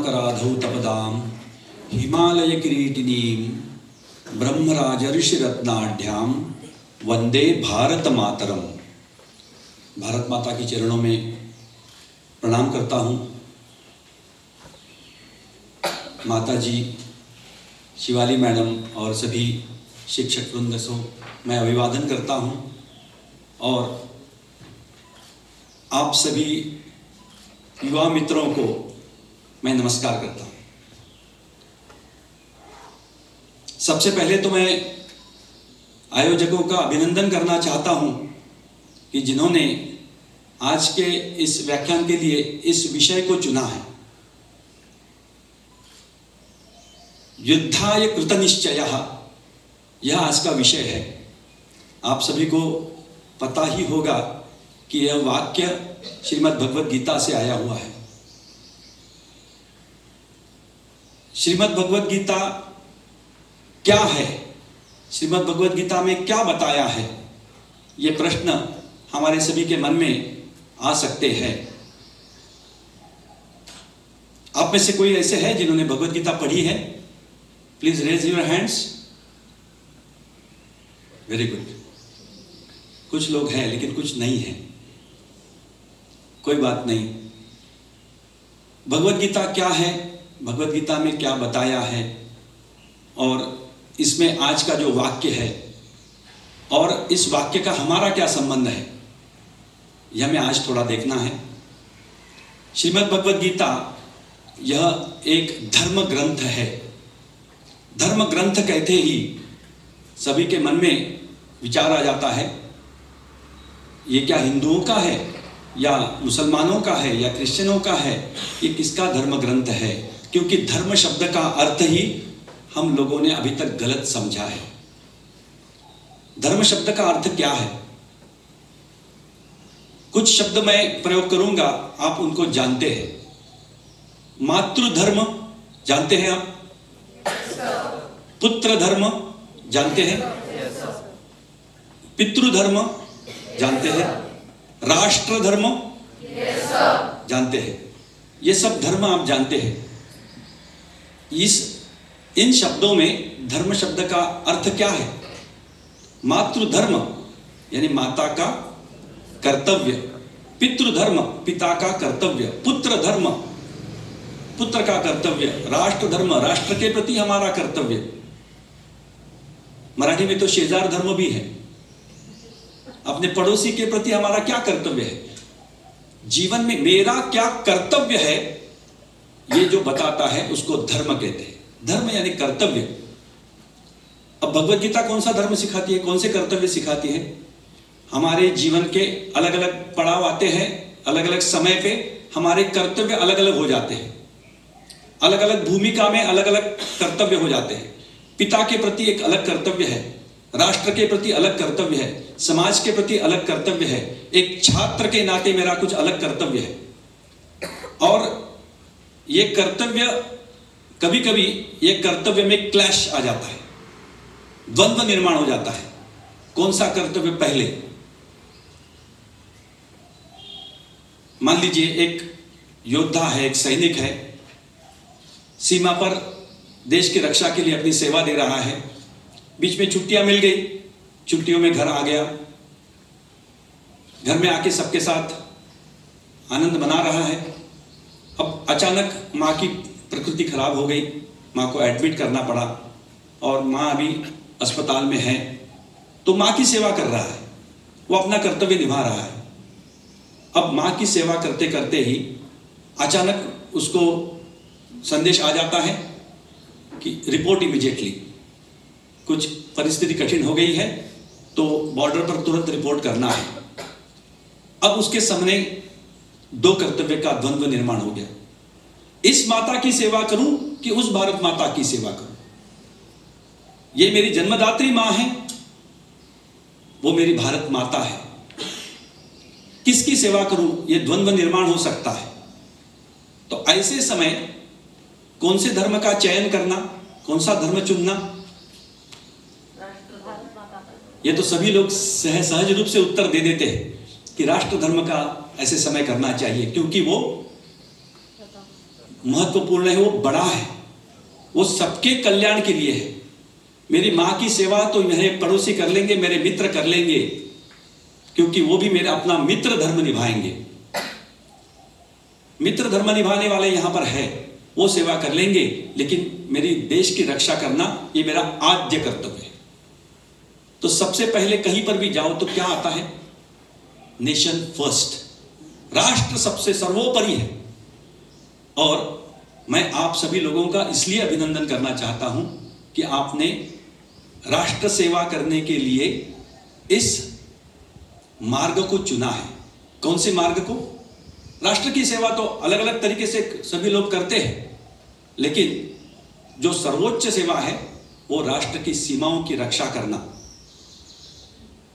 पद्मकराधौ तपदां हिमालय किरीटिनीं ब्रह्मराज ऋषिरत्नाढ्यां वंदे भारत मातरम। भारत माता के चरणों में प्रणाम करता हूँ। माता जी, शिवाली मैडम और सभी शिक्षक वृंद को मैं अभिवादन करता हूँ और आप सभी युवा मित्रों को मैं नमस्कार करता हूँ। सबसे पहले तो मैं आयोजकों का अभिनंदन करना चाहता हूँ कि जिन्होंने आज के इस व्याख्यान के लिए इस विषय को चुना है। युद्धाय कृतनिश्चयः, यह आज का विषय है। आप सभी को पता ही होगा कि यह वाक्य श्रीमद् भगवद गीता से आया हुआ है। श्रीमद् भगवद गीता क्या है, श्रीमद् भगवद गीता में क्या बताया है, ये प्रश्न हमारे सभी के मन में आ सकते हैं। आप में से कोई ऐसे है जिन्होंने भगवद गीता पढ़ी है? Please raise your hands. Very good. कुछ लोग हैं लेकिन कुछ नहीं है। कोई बात नहीं। भगवद गीता क्या है, भगवद गीता में क्या बताया है और इसमें आज का जो वाक्य है और इस वाक्य का हमारा क्या संबंध है, यह हमें आज थोड़ा देखना है। श्रीमद् भगवद गीता यह एक धर्म ग्रंथ है। धर्म ग्रंथ कहते ही सभी के मन में विचार आ जाता है, ये क्या हिंदुओं का है या मुसलमानों का है या क्रिश्चियनों का है, ये किसका धर्म ग्रंथ है? क्योंकि धर्म शब्द का अर्थ ही हम लोगों ने अभी तक गलत समझा है। धर्म शब्द का अर्थ क्या है? कुछ शब्द मैं प्रयोग करूंगा, आप उनको जानते हैं। मातृधर्म जानते हैं आप? पुत्र धर्म जानते हैं? पितृधर्म जानते हैं? राष्ट्र धर्म जानते हैं? ये सब धर्म आप जानते हैं। इन शब्दों में धर्म शब्द का अर्थ क्या है? मातृधर्म यानी माता का कर्तव्य, पितृधर्म पिता का कर्तव्य, पुत्र धर्म पुत्र का कर्तव्य, राष्ट्र धर्म राष्ट्र के प्रति हमारा कर्तव्य। मराठी में तो शेजार धर्म भी है। अपने पड़ोसी के प्रति हमारा क्या कर्तव्य है, जीवन में मेरा क्या कर्तव्य है, ये जो बताता है उसको धर्म कहते हैं। धर्म यानी कर्तव्य। अब भगवद गीता कौन सा धर्म सिखाती है, कौन से कर्तव्य सिखाती है? हमारे जीवन के अलग अलग पड़ाव आते हैं, अलग अलग समय पे हमारे कर्तव्य अलग अलग हो जाते हैं। अलग अलग भूमिका में अलग अलग कर्तव्य हो जाते हैं। पिता के प्रति एक अलग कर्तव्य है, राष्ट्र के प्रति अलग कर्तव्य है, समाज के प्रति अलग कर्तव्य है, एक छात्र के नाते मेरा कुछ अलग कर्तव्य है। और ये कर्तव्य कभी कभी ये कर्तव्य में क्लैश आ जाता है, द्वंद्व निर्माण हो जाता है। कौन सा कर्तव्य पहले? मान लीजिए एक योद्धा है, एक सैनिक है, सीमा पर देश की रक्षा के लिए अपनी सेवा दे रहा है। बीच में छुट्टियां मिल गई, छुट्टियों में घर आ गया, घर में आके सबके साथ आनंद मना रहा है। अब अचानक माँ की प्रकृति खराब हो गई, माँ को एडमिट करना पड़ा और माँ अभी अस्पताल में है, तो माँ की सेवा कर रहा है, वो अपना कर्तव्य निभा रहा है। अब माँ की सेवा करते करते ही अचानक उसको संदेश आ जाता है कि रिपोर्ट इमीडिएटली, कुछ परिस्थिति कठिन हो गई है तो बॉर्डर पर तुरंत रिपोर्ट करना है। अब उसके सामने दो कर्तव्य का द्वंद्व निर्माण हो गया। इस माता की सेवा करूं कि उस भारत माता की सेवा करूं? ये मेरी जन्मदात्री मां है, वो मेरी भारत माता है, किसकी सेवा करूं? ये द्वंद्व निर्माण हो सकता है। तो ऐसे समय कौन से धर्म का चयन करना, कौन सा धर्म चुनना? ये तो सभी लोग सहज रूप से उत्तर दे देते हैं कि राष्ट्र धर्म का ऐसे समय करना चाहिए, क्योंकि वो महत्वपूर्ण है, वो बड़ा है, वो सबके कल्याण के लिए है। मेरी माँ की सेवा तो मेरे पड़ोसी कर लेंगे, मेरे मित्र कर लेंगे, क्योंकि वो भी मेरा अपना मित्र धर्म निभाएंगे। मित्र धर्म निभाने वाले यहां पर है, वो सेवा कर लेंगे, लेकिन मेरी देश की रक्षा करना ये मेरा आद्य कर्तव्य है। तो सबसे पहले कहीं पर भी जाओ तो क्या आता है? नेशन फर्स्ट, राष्ट्र सबसे सर्वोपरि है। और मैं आप सभी लोगों का इसलिए अभिनंदन करना चाहता हूं कि आपने राष्ट्र सेवा करने के लिए इस मार्ग को चुना है। कौन से मार्ग को? राष्ट्र की सेवा तो अलग अलग तरीके से सभी लोग करते हैं, लेकिन जो सर्वोच्च सेवा है वो राष्ट्र की सीमाओं की रक्षा करना।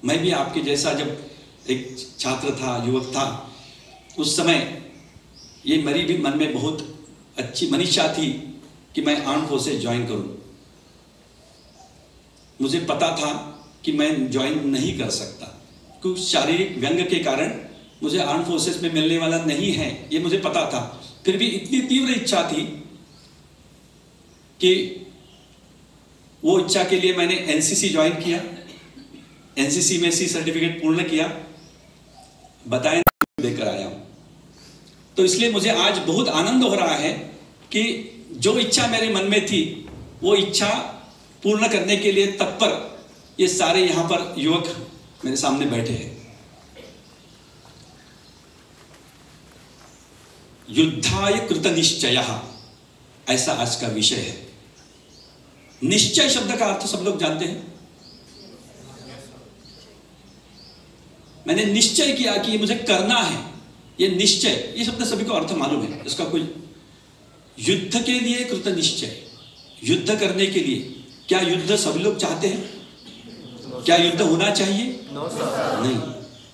मैं भी आपके जैसा जब एक छात्र था, युवक था, उस समय ये मेरी भी मन में बहुत अच्छी मनीषा थी कि मैं आर्म फोर्सेस ज्वाइन करूं। मुझे पता था कि मैं ज्वाइन नहीं कर सकता, क्योंकि शारीरिक व्यंग के कारण मुझे आर्म फोर्सेस में मिलने वाला नहीं है, ये मुझे पता था। फिर भी इतनी तीव्र इच्छा थी कि वो इच्छा के लिए मैंने एनसीसी ज्वाइन किया, एनसीसी में सी सर्टिफिकेट पूर्ण किया, बताएं देकर आया हूं। तो इसलिए मुझे आज बहुत आनंद हो रहा है कि जो इच्छा मेरे मन में थी वो इच्छा पूर्ण करने के लिए तत्पर ये सारे यहां पर युवक मेरे सामने बैठे हैं। युद्धाय कृत निश्चयः, ऐसा आज का विषय है। निश्चय शब्द का अर्थ सब लोग जानते हैं। मैंने निश्चय किया कि ये मुझे करना है, ये निश्चय, ये शब्द सभी को अर्थ मालूम है इसका। कोई युद्ध के लिए कृत निश्चय, युद्ध करने के लिए। क्या युद्ध सभी लोग चाहते हैं? क्या युद्ध होना चाहिए? नहीं,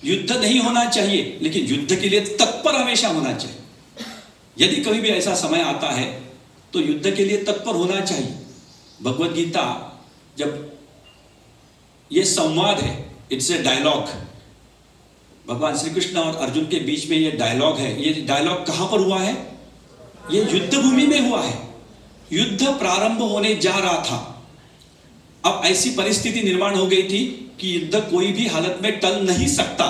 युद्ध नहीं होना चाहिए, लेकिन युद्ध के लिए तत्पर हमेशा होना चाहिए। यदि कभी भी ऐसा समय आता है तो युद्ध के लिए तत्पर होना चाहिए। भगवत गीता, जब ये संवाद है, इट्स ए डायलॉग, भगवान श्री कृष्ण और अर्जुन के बीच में ये डायलॉग है। ये डायलॉग कहां पर हुआ है? ये युद्ध भूमि में हुआ है। युद्ध प्रारंभ होने जा रहा था। अब ऐसी परिस्थिति निर्माण हो गई थी कि युद्ध कोई भी हालत में टल नहीं सकता,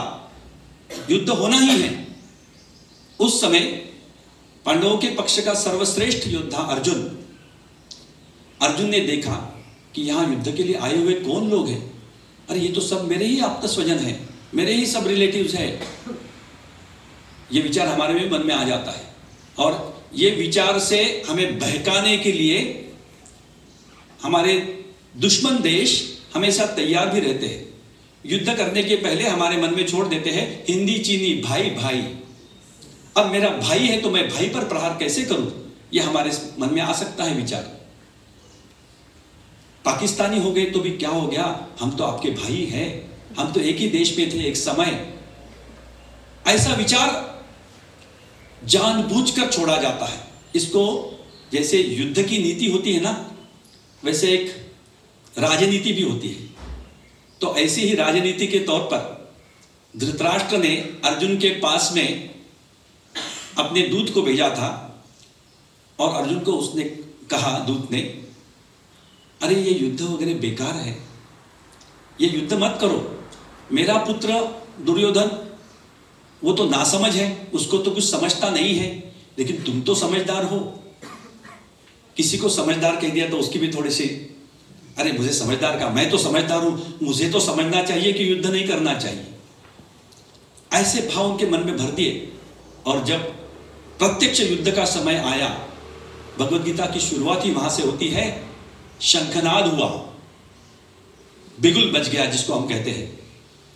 युद्ध होना ही है। उस समय पांडवों के पक्ष का सर्वश्रेष्ठ योद्धा अर्जुन ने देखा कि यहां युद्ध के लिए आए हुए कौन लोग हैं? अरे ये तो सब मेरे ही आप्त स्वजन है, मेरे ही सब रिलेटिव्स हैं। ये विचार हमारे में मन में आ जाता है, और ये विचार से हमें बहकाने के लिए हमारे दुश्मन देश हमेशा तैयार भी रहते हैं। युद्ध करने के पहले हमारे मन में छोड़ देते हैं हिंदी चीनी भाई भाई। अब मेरा भाई है तो मैं भाई पर प्रहार कैसे करूं, ये हमारे मन में आ सकता है विचार। पाकिस्तानी हो गए तो भी क्या हो गया, हम तो आपके भाई हैं, हम तो एक ही देश में थे एक समय। ऐसा विचार जानबूझकर छोड़ा जाता है। इसको जैसे युद्ध की नीति होती है ना, वैसे एक राजनीति भी होती है। तो ऐसी ही राजनीति के तौर पर धृतराष्ट्र ने अर्जुन के पास में अपने दूत को भेजा था, और अर्जुन को उसने कहा, दूत ने, अरे ये युद्ध वगैरह बेकार है, ये युद्ध मत करो। मेरा पुत्र दुर्योधन वो तो नासमझ है, उसको तो कुछ समझता नहीं है, लेकिन तुम तो समझदार हो। किसी को समझदार कह दिया तो उसकी भी थोड़ी सी, अरे मुझे समझदार का, मैं तो समझदार हूं, मुझे तो समझना चाहिए कि युद्ध नहीं करना चाहिए। ऐसे भाव उनके मन में भर दिए। और जब प्रत्यक्ष युद्ध का समय आया, भगवत गीता की शुरुआत ही वहां से होती है। शंखनाद हुआ, बिगुल बज गया जिसको हम कहते हैं।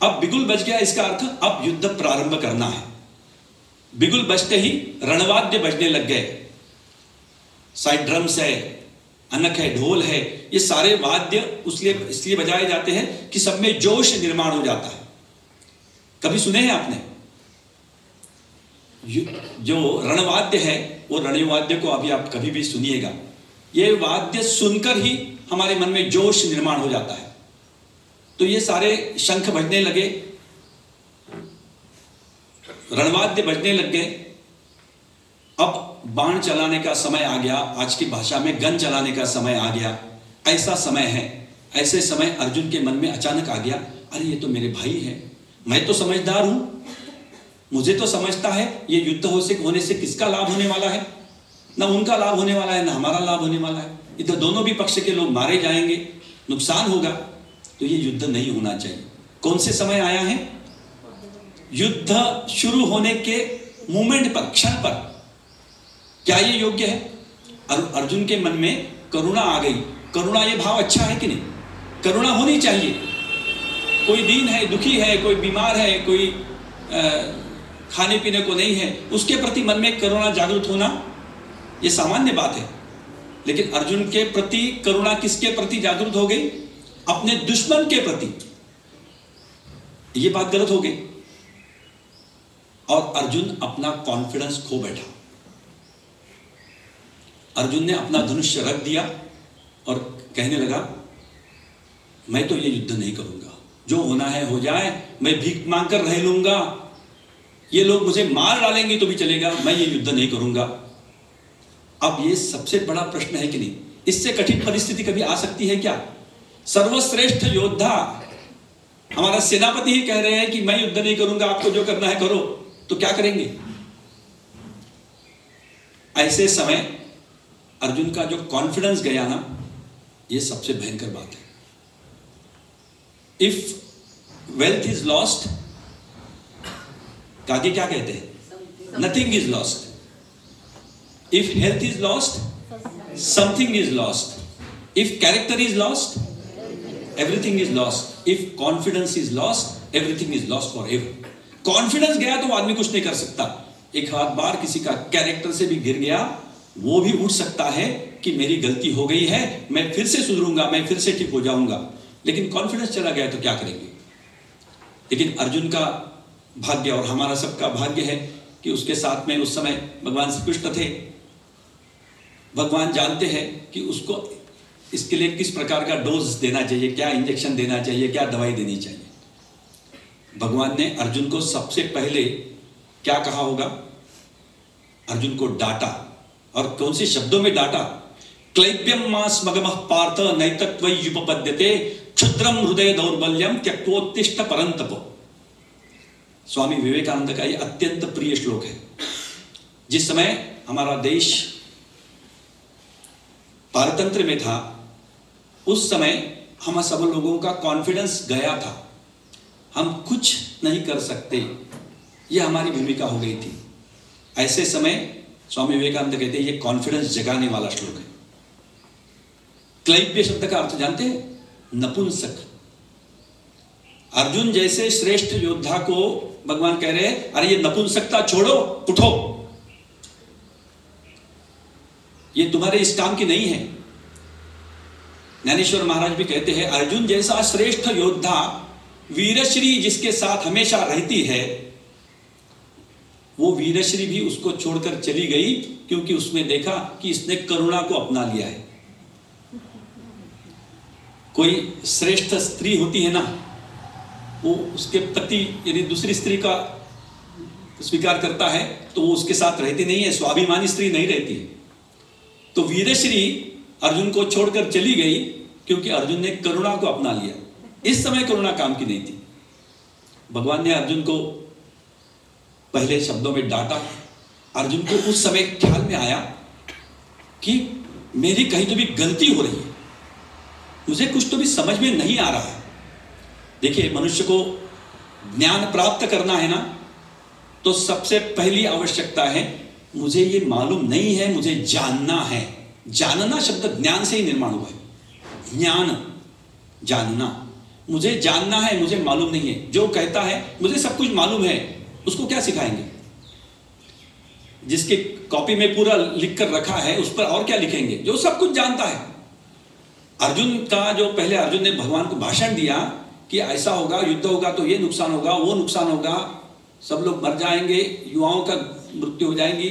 अब बिगुल बज गया, इसका अर्थ अब युद्ध प्रारंभ करना है। बिगुल बजते ही रणवाद्य बजने लग गए। साइड ड्रम्स है, अनक है, ढोल है, ये सारे वाद्य इसलिए बजाए जाते हैं कि सब में जोश निर्माण हो जाता है। कभी सुने हैं आपने? जो रणवाद्य है वो रणवाद्य को अभी आप कभी भी सुनिएगा, ये वाद्य सुनकर ही हमारे मन में जोश निर्माण हो जाता है। तो ये सारे शंख बजने लगे, रणवाद्य बजने लग गए। अब बाण चलाने का समय आ गया, आज की भाषा में गन चलाने का समय आ गया, ऐसा समय है। ऐसे समय अर्जुन के मन में अचानक आ गया, अरे ये तो मेरे भाई है, मैं तो समझदार हूं, मुझे तो समझता है ये युद्ध होने से किसका लाभ होने वाला है, ना उनका लाभ होने वाला है ना हमारा लाभ होने वाला है, इधर दोनों भी पक्ष के लोग मारे जाएंगे, नुकसान होगा, तो ये युद्ध नहीं होना चाहिए। कौन से समय आया है? युद्ध शुरू होने के मोमेंट पर, क्षण पर। क्या ये योग्य है? अर्जुन के मन में करुणा आ गई। करुणा ये भाव अच्छा है कि नहीं? करुणा होनी चाहिए। कोई दीन है, दुखी है, कोई बीमार है, कोई खाने पीने को नहीं है, उसके प्रति मन में करुणा जागृत होना ये सामान्य बात है। लेकिन अर्जुन के प्रति करुणा किसके प्रति जागृत हो गई? अपने दुश्मन के प्रति। ये बात गलत हो गई और अर्जुन अपना कॉन्फिडेंस खो बैठा। अर्जुन ने अपना धनुष रख दिया और कहने लगा, मैं तो ये युद्ध नहीं करूंगा, जो होना है हो जाए, मैं भीख मांग कर रह लूंगा, ये लोग मुझे मार डालेंगे तो भी चलेगा, मैं ये युद्ध नहीं करूंगा। अब ये सबसे बड़ा प्रश्न है कि नहीं? इससे कठिन परिस्थिति कभी आ सकती है क्या? सर्वश्रेष्ठ योद्धा हमारा सेनापति ही कह रहे हैं कि मैं युद्ध नहीं करूंगा, आपको जो करना है करो, तो क्या करेंगे? ऐसे समय अर्जुन का जो कॉन्फिडेंस गया ना, ये सबसे भयंकर बात है। इफ वेल्थ इज लॉस्ट, आगे क्या कहते हैं? Nothing is lost. If health is lost, something is lost. If character is lost, everything is lost. If confidence is lost, everything is lost for ever. Confidence गया तो आदमी कुछ नहीं कर सकता। एक आध बार किसी का कैरेक्टर से भी गिर गया, वो भी उठ सकता है कि मेरी गलती हो गई है, मैं फिर से सुधरूंगा, मैं फिर से ठीक हो जाऊंगा। लेकिन कॉन्फिडेंस चला गया तो क्या करेंगे? लेकिन अर्जुन का भाग्य और हमारा सबका भाग्य है कि उसके साथ में उस समय भगवान श्री कृष्ण थे। भगवान जानते हैं कि उसको इसके लिए किस प्रकार का डोज देना चाहिए, क्या इंजेक्शन देना चाहिए, क्या दवाई देनी चाहिए। भगवान ने अर्जुन को सबसे पहले क्या कहा होगा? अर्जुन को डांटा, और कौन से शब्दों में डांटा? क्लैब्यम मास मगमः पार्थ नैतत्वयुपपद्यते क्षुद्रम हृदय दौर्बल्यम त्यक्तोत्तिष्ठ परंतप। स्वामी विवेकानंद का ये अत्यंत प्रिय श्लोक है। जिस समय हमारा देश पारतंत्र में था, उस समय हम सब लोगों का कॉन्फिडेंस गया था, हम कुछ नहीं कर सकते, यह हमारी भूमिका हो गई थी। ऐसे समय स्वामी विवेकानंद कहते हैं ये कॉन्फिडेंस जगाने वाला श्लोक है। क्लैब्य शब्द का अर्थ जानते हैं? नपुंसक। अर्जुन जैसे श्रेष्ठ योद्धा को भगवान कह रहे हैं, अरे ये नपुंसकता छोड़ो, उठो, ये तुम्हारे इस काम की नहीं है। ज्ञानेश्वर महाराज भी कहते हैं, अर्जुन जैसा श्रेष्ठ योद्धा, वीरश्री जिसके साथ हमेशा रहती है, वो वीरश्री भी उसको छोड़कर चली गई क्योंकि उसने देखा कि इसने करुणा को अपना लिया है। कोई श्रेष्ठ स्त्री होती है ना, वो उसके पति यदि दूसरी स्त्री का स्वीकार करता है तो वो उसके साथ रहती नहीं है, स्वाभिमानी स्त्री नहीं रहती है। तो वीरश्री अर्जुन को छोड़कर चली गई क्योंकि अर्जुन ने करुणा को अपना लिया। इस समय करुणा काम की नहीं थी। भगवान ने अर्जुन को पहले शब्दों में डांटा। अर्जुन को उस समय ख्याल में आया कि मेरी कहीं तो भी गलती हो रही है, मुझे कुछ तो भी समझ में नहीं आ रहा है। देखिए, मनुष्य को ज्ञान प्राप्त करना है ना, तो सबसे पहली आवश्यकता है, मुझे ये मालूम नहीं है, मुझे जानना है। जानना शब्द ज्ञान से ही निर्माण हुआ है। ज्ञान, जानना, मुझे जानना है, मुझे मालूम नहीं है। जो कहता है मुझे सब कुछ मालूम है, उसको क्या सिखाएंगे? जिसके कॉपी में पूरा लिख कर रखा है, उस पर और क्या लिखेंगे? जो सब कुछ जानता है। अर्जुन का जो पहले अर्जुन ने भगवान को भाषण दिया कि ऐसा होगा, युद्ध होगा तो ये नुकसान होगा, वो नुकसान होगा, सब लोग मर जाएंगे, युवाओं का मृत्यु हो जाएगी,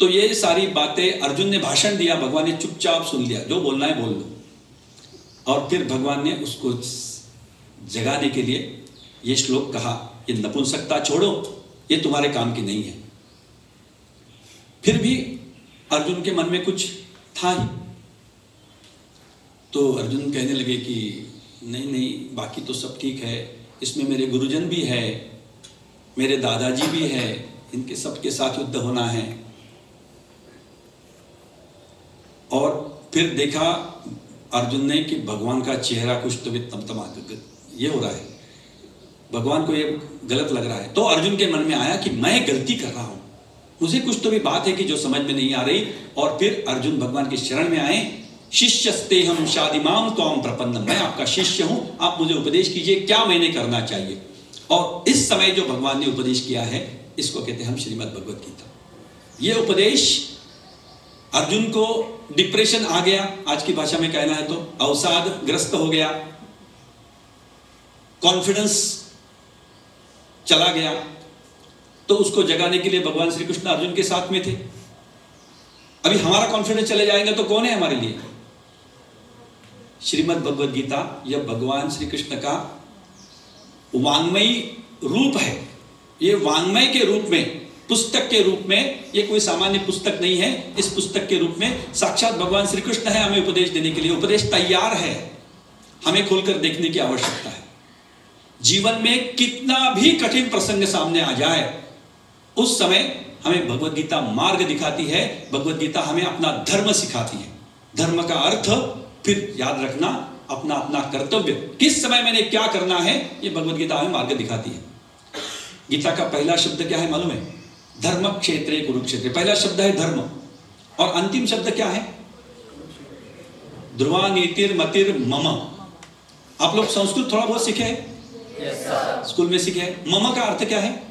तो ये सारी बातें अर्जुन ने भाषण दिया, भगवान ने चुपचाप सुन लिया, जो बोलना है बोल लो। और फिर भगवान ने उसको जगाने के लिए ये श्लोक कहा, ये नपुंसकता छोड़ो, ये तुम्हारे काम की नहीं है। फिर भी अर्जुन के मन में कुछ था ही। तो अर्जुन कहने लगे कि नहीं नहीं, बाकी तो सब ठीक है, इसमें मेरे गुरुजन भी है, मेरे दादाजी भी है, इनके सबके साथ युद्ध होना है। और फिर देखा अर्जुन ने कि भगवान का चेहरा कुछ तो तमतमा, ये हो रहा है, भगवान को ये गलत लग रहा है। तो अर्जुन के मन में आया कि मैं गलती कर रहा हूं, मुझे कुछ तो भी बात है कि जो समझ में नहीं आ रही। और फिर अर्जुन भगवान के शरण में आए। शिष्यस्ते हम शादिमाम त्वाम प्रपन्नम, मैं आपका शिष्य हूं, आप मुझे उपदेश कीजिए क्या मैंने करना चाहिए। और इस समय जो भगवान ने उपदेश किया है इसको कहते हैं हम श्रीमद् भगवत गीता। ये उपदेश अर्जुन को डिप्रेशन आ गया, आज की भाषा में कहना है तो अवसाद ग्रस्त हो गया, कॉन्फिडेंस चला गया। तो उसको जगाने के लिए भगवान श्री कृष्ण अर्जुन के साथ में थे। अभी हमारा कॉन्फिडेंस चले जाएगा तो कौन है हमारे लिए? श्रीमद् भगवत गीता यह भगवान श्री कृष्ण का वांग्मयी रूप है। ये वांग्मय के रूप में, पुस्तक के रूप में, ये कोई सामान्य पुस्तक नहीं है। इस पुस्तक के रूप में साक्षात भगवान श्री कृष्ण है हमें उपदेश देने के लिए। उपदेश तैयार है, हमें खोलकर देखने की आवश्यकता है। जीवन में कितना भी कठिन प्रसंग सामने आ जाए उस समय हमें भगवत गीता मार्ग दिखाती है। भगवत गीता हमें अपना धर्म सिखाती है। धर्म का अर्थ फिर याद रखना, अपना अपना कर्तव्य, किस समय मैंने क्या करना है, ये भगवत गीता हमें मार्ग दिखाती है। गीता का पहला शब्द क्या है मालूम है? धर्म क्षेत्रे कुरुक्षेत्र। पहला शब्द है धर्म और अंतिम शब्द क्या है? ध्रुवा नीतिर मतिर मम। आप लोग संस्कृत थोड़ा बहुत सीखे हैं? yes, स्कूल में सीखे हैं। मम का अर्थ क्या है?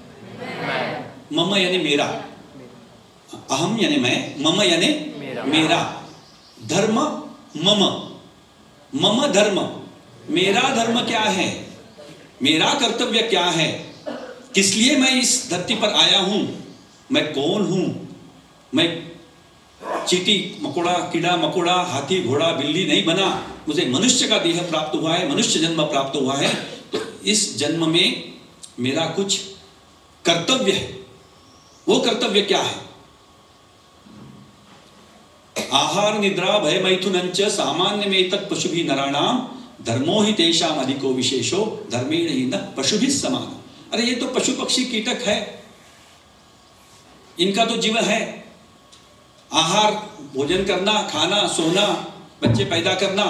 मम यानी मेरा, अहम यानी मैं, मम यानी मेरा। धर्म मम, मम धर्म, मेरा धर्म क्या है, मेरा कर्तव्य क्या है, किस लिए मैं इस धरती पर आया हूं, मैं कौन हूं। मैं चींटी मकोड़ा, कीड़ा मकोड़ा, हाथी घोड़ा बिल्ली नहीं बना, मुझे मनुष्य का देह प्राप्त हुआ है, मनुष्य जन्म प्राप्त हुआ है। तो इस जन्म में मेरा कुछ कर्तव्य है। वो कर्तव्य क्या है? आहार निद्रा भय मैथुनंच सामान्य में तक पशु भी नराणाम धर्मो ही तेषाम अधिको विशेषो धर्मेण ही न पशु भी समान। अरे ये तो पशु पक्षी कीटक है, इनका तो जीवन है आहार, भोजन करना, खाना, सोना, बच्चे पैदा करना,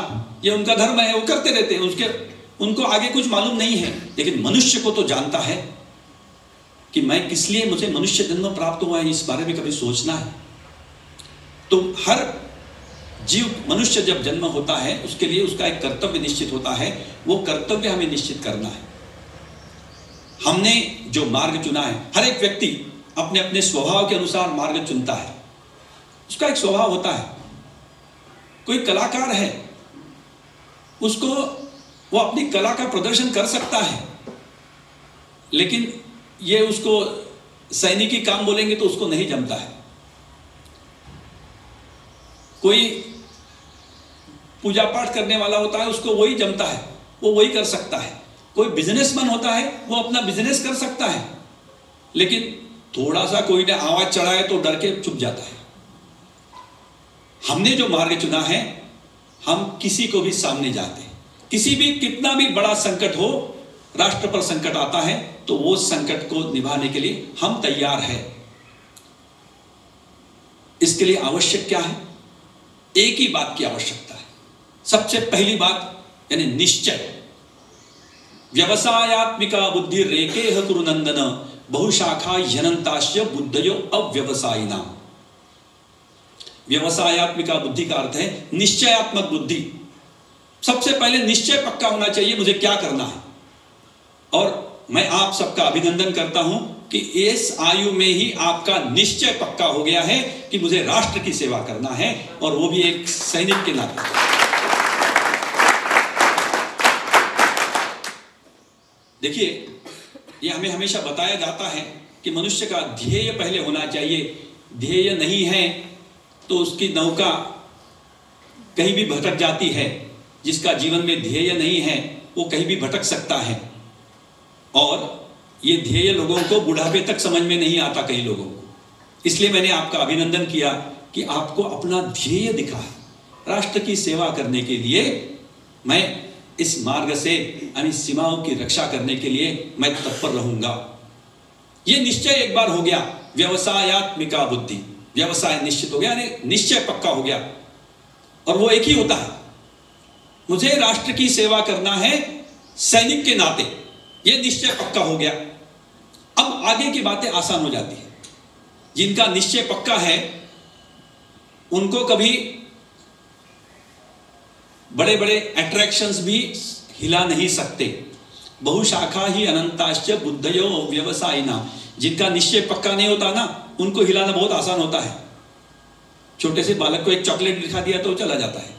ये उनका धर्म है, वो करते रहते हैं। उनको आगे कुछ मालूम नहीं है। लेकिन मनुष्य को तो जानता है कि मैं किस लिए, मुझे मनुष्य जन्म प्राप्त हुआ है, इस बारे में कभी सोचना है। तो हर जीव, मनुष्य जब जन्म होता है उसके लिए उसका एक कर्तव्य निश्चित होता है। वो कर्तव्य हमें निश्चित करना है। हमने जो मार्ग चुना है, हर एक व्यक्ति अपने अपने स्वभाव के अनुसार मार्ग चुनता है। उसका एक स्वभाव होता है। कोई कलाकार है, उसको वो अपनी कला का प्रदर्शन कर सकता है, लेकिन ये उसको सैनिकी काम बोलेंगे तो उसको नहीं जमता है। कोई पूजा पाठ करने वाला होता है, उसको वही जमता है, वो वही कर सकता है। कोई बिजनेसमैन होता है, वो अपना बिजनेस कर सकता है, लेकिन थोड़ा सा कोई ने आवाज चढ़ाए तो डर के चुप जाता है। हमने जो मार्ग चुना है, हम किसी को भी सामने जाते हैं। किसी भी, कितना भी बड़ा संकट हो, राष्ट्र पर संकट आता है तो वो संकट को निभाने के लिए हम तैयार हैं। इसके लिए आवश्यक क्या है? एक ही बात की आवश्यकता है। सबसे पहली बात यानी निश्चय। व्यवसायात्मिका बुद्धि रेके कुरुनंदन बहुशाखा यनंताश्य बुद्धयो अव्यवसायिना। व्यवसायात्मिका बुद्धि का अर्थ है निश्चयात्मक बुद्धि। सबसे पहले निश्चय पक्का होना चाहिए, मुझे क्या करना है। और मैं आप सबका अभिनंदन करता हूं कि इस आयु में ही आपका निश्चय पक्का हो गया है कि मुझे राष्ट्र की सेवा करना है, और वो भी एक सैनिक के नाते। देखिए, ये हमें हमेशा बताया जाता है कि मनुष्य का ध्येय पहले होना चाहिए। ध्येय नहीं है तो उसकी नौका कहीं भी भटक जाती है। जिसका जीवन में ध्येय नहीं है वो कहीं भी भटक सकता है। और ये ध्येय लोगों को बुढ़ापे तक समझ में नहीं आता। कई लोगों को इसलिए मैंने आपका अभिनंदन किया कि आपको अपना ध्येय दिखा है। राष्ट्र की सेवा करने के लिए मैं इस मार्ग से यानी सीमाओं की रक्षा करने के लिए मैं तत्पर रहूंगा। यह निश्चय एक बार हो गया, व्यवसायात्मिका बुद्धि, व्यवसाय निश्चित हो गया, यानी निश्चय पक्का हो गया, और वो एक ही होता है, मुझे राष्ट्र की सेवा करना है सैनिक के नाते। यह निश्चय पक्का हो गया। अब आगे की बातें आसान हो जाती है। जिनका निश्चय पक्का है उनको कभी बड़े बड़े अट्रैक्शंस भी हिला नहीं सकते। बहुशाखा ही अनंताश्च बुद्धयो व्यवसायिना। जिनका निश्चय पक्का नहीं होता ना, उनको हिलाना बहुत आसान होता है। छोटे से बालक को एक चॉकलेट दिखा दिया तो चला जाता है।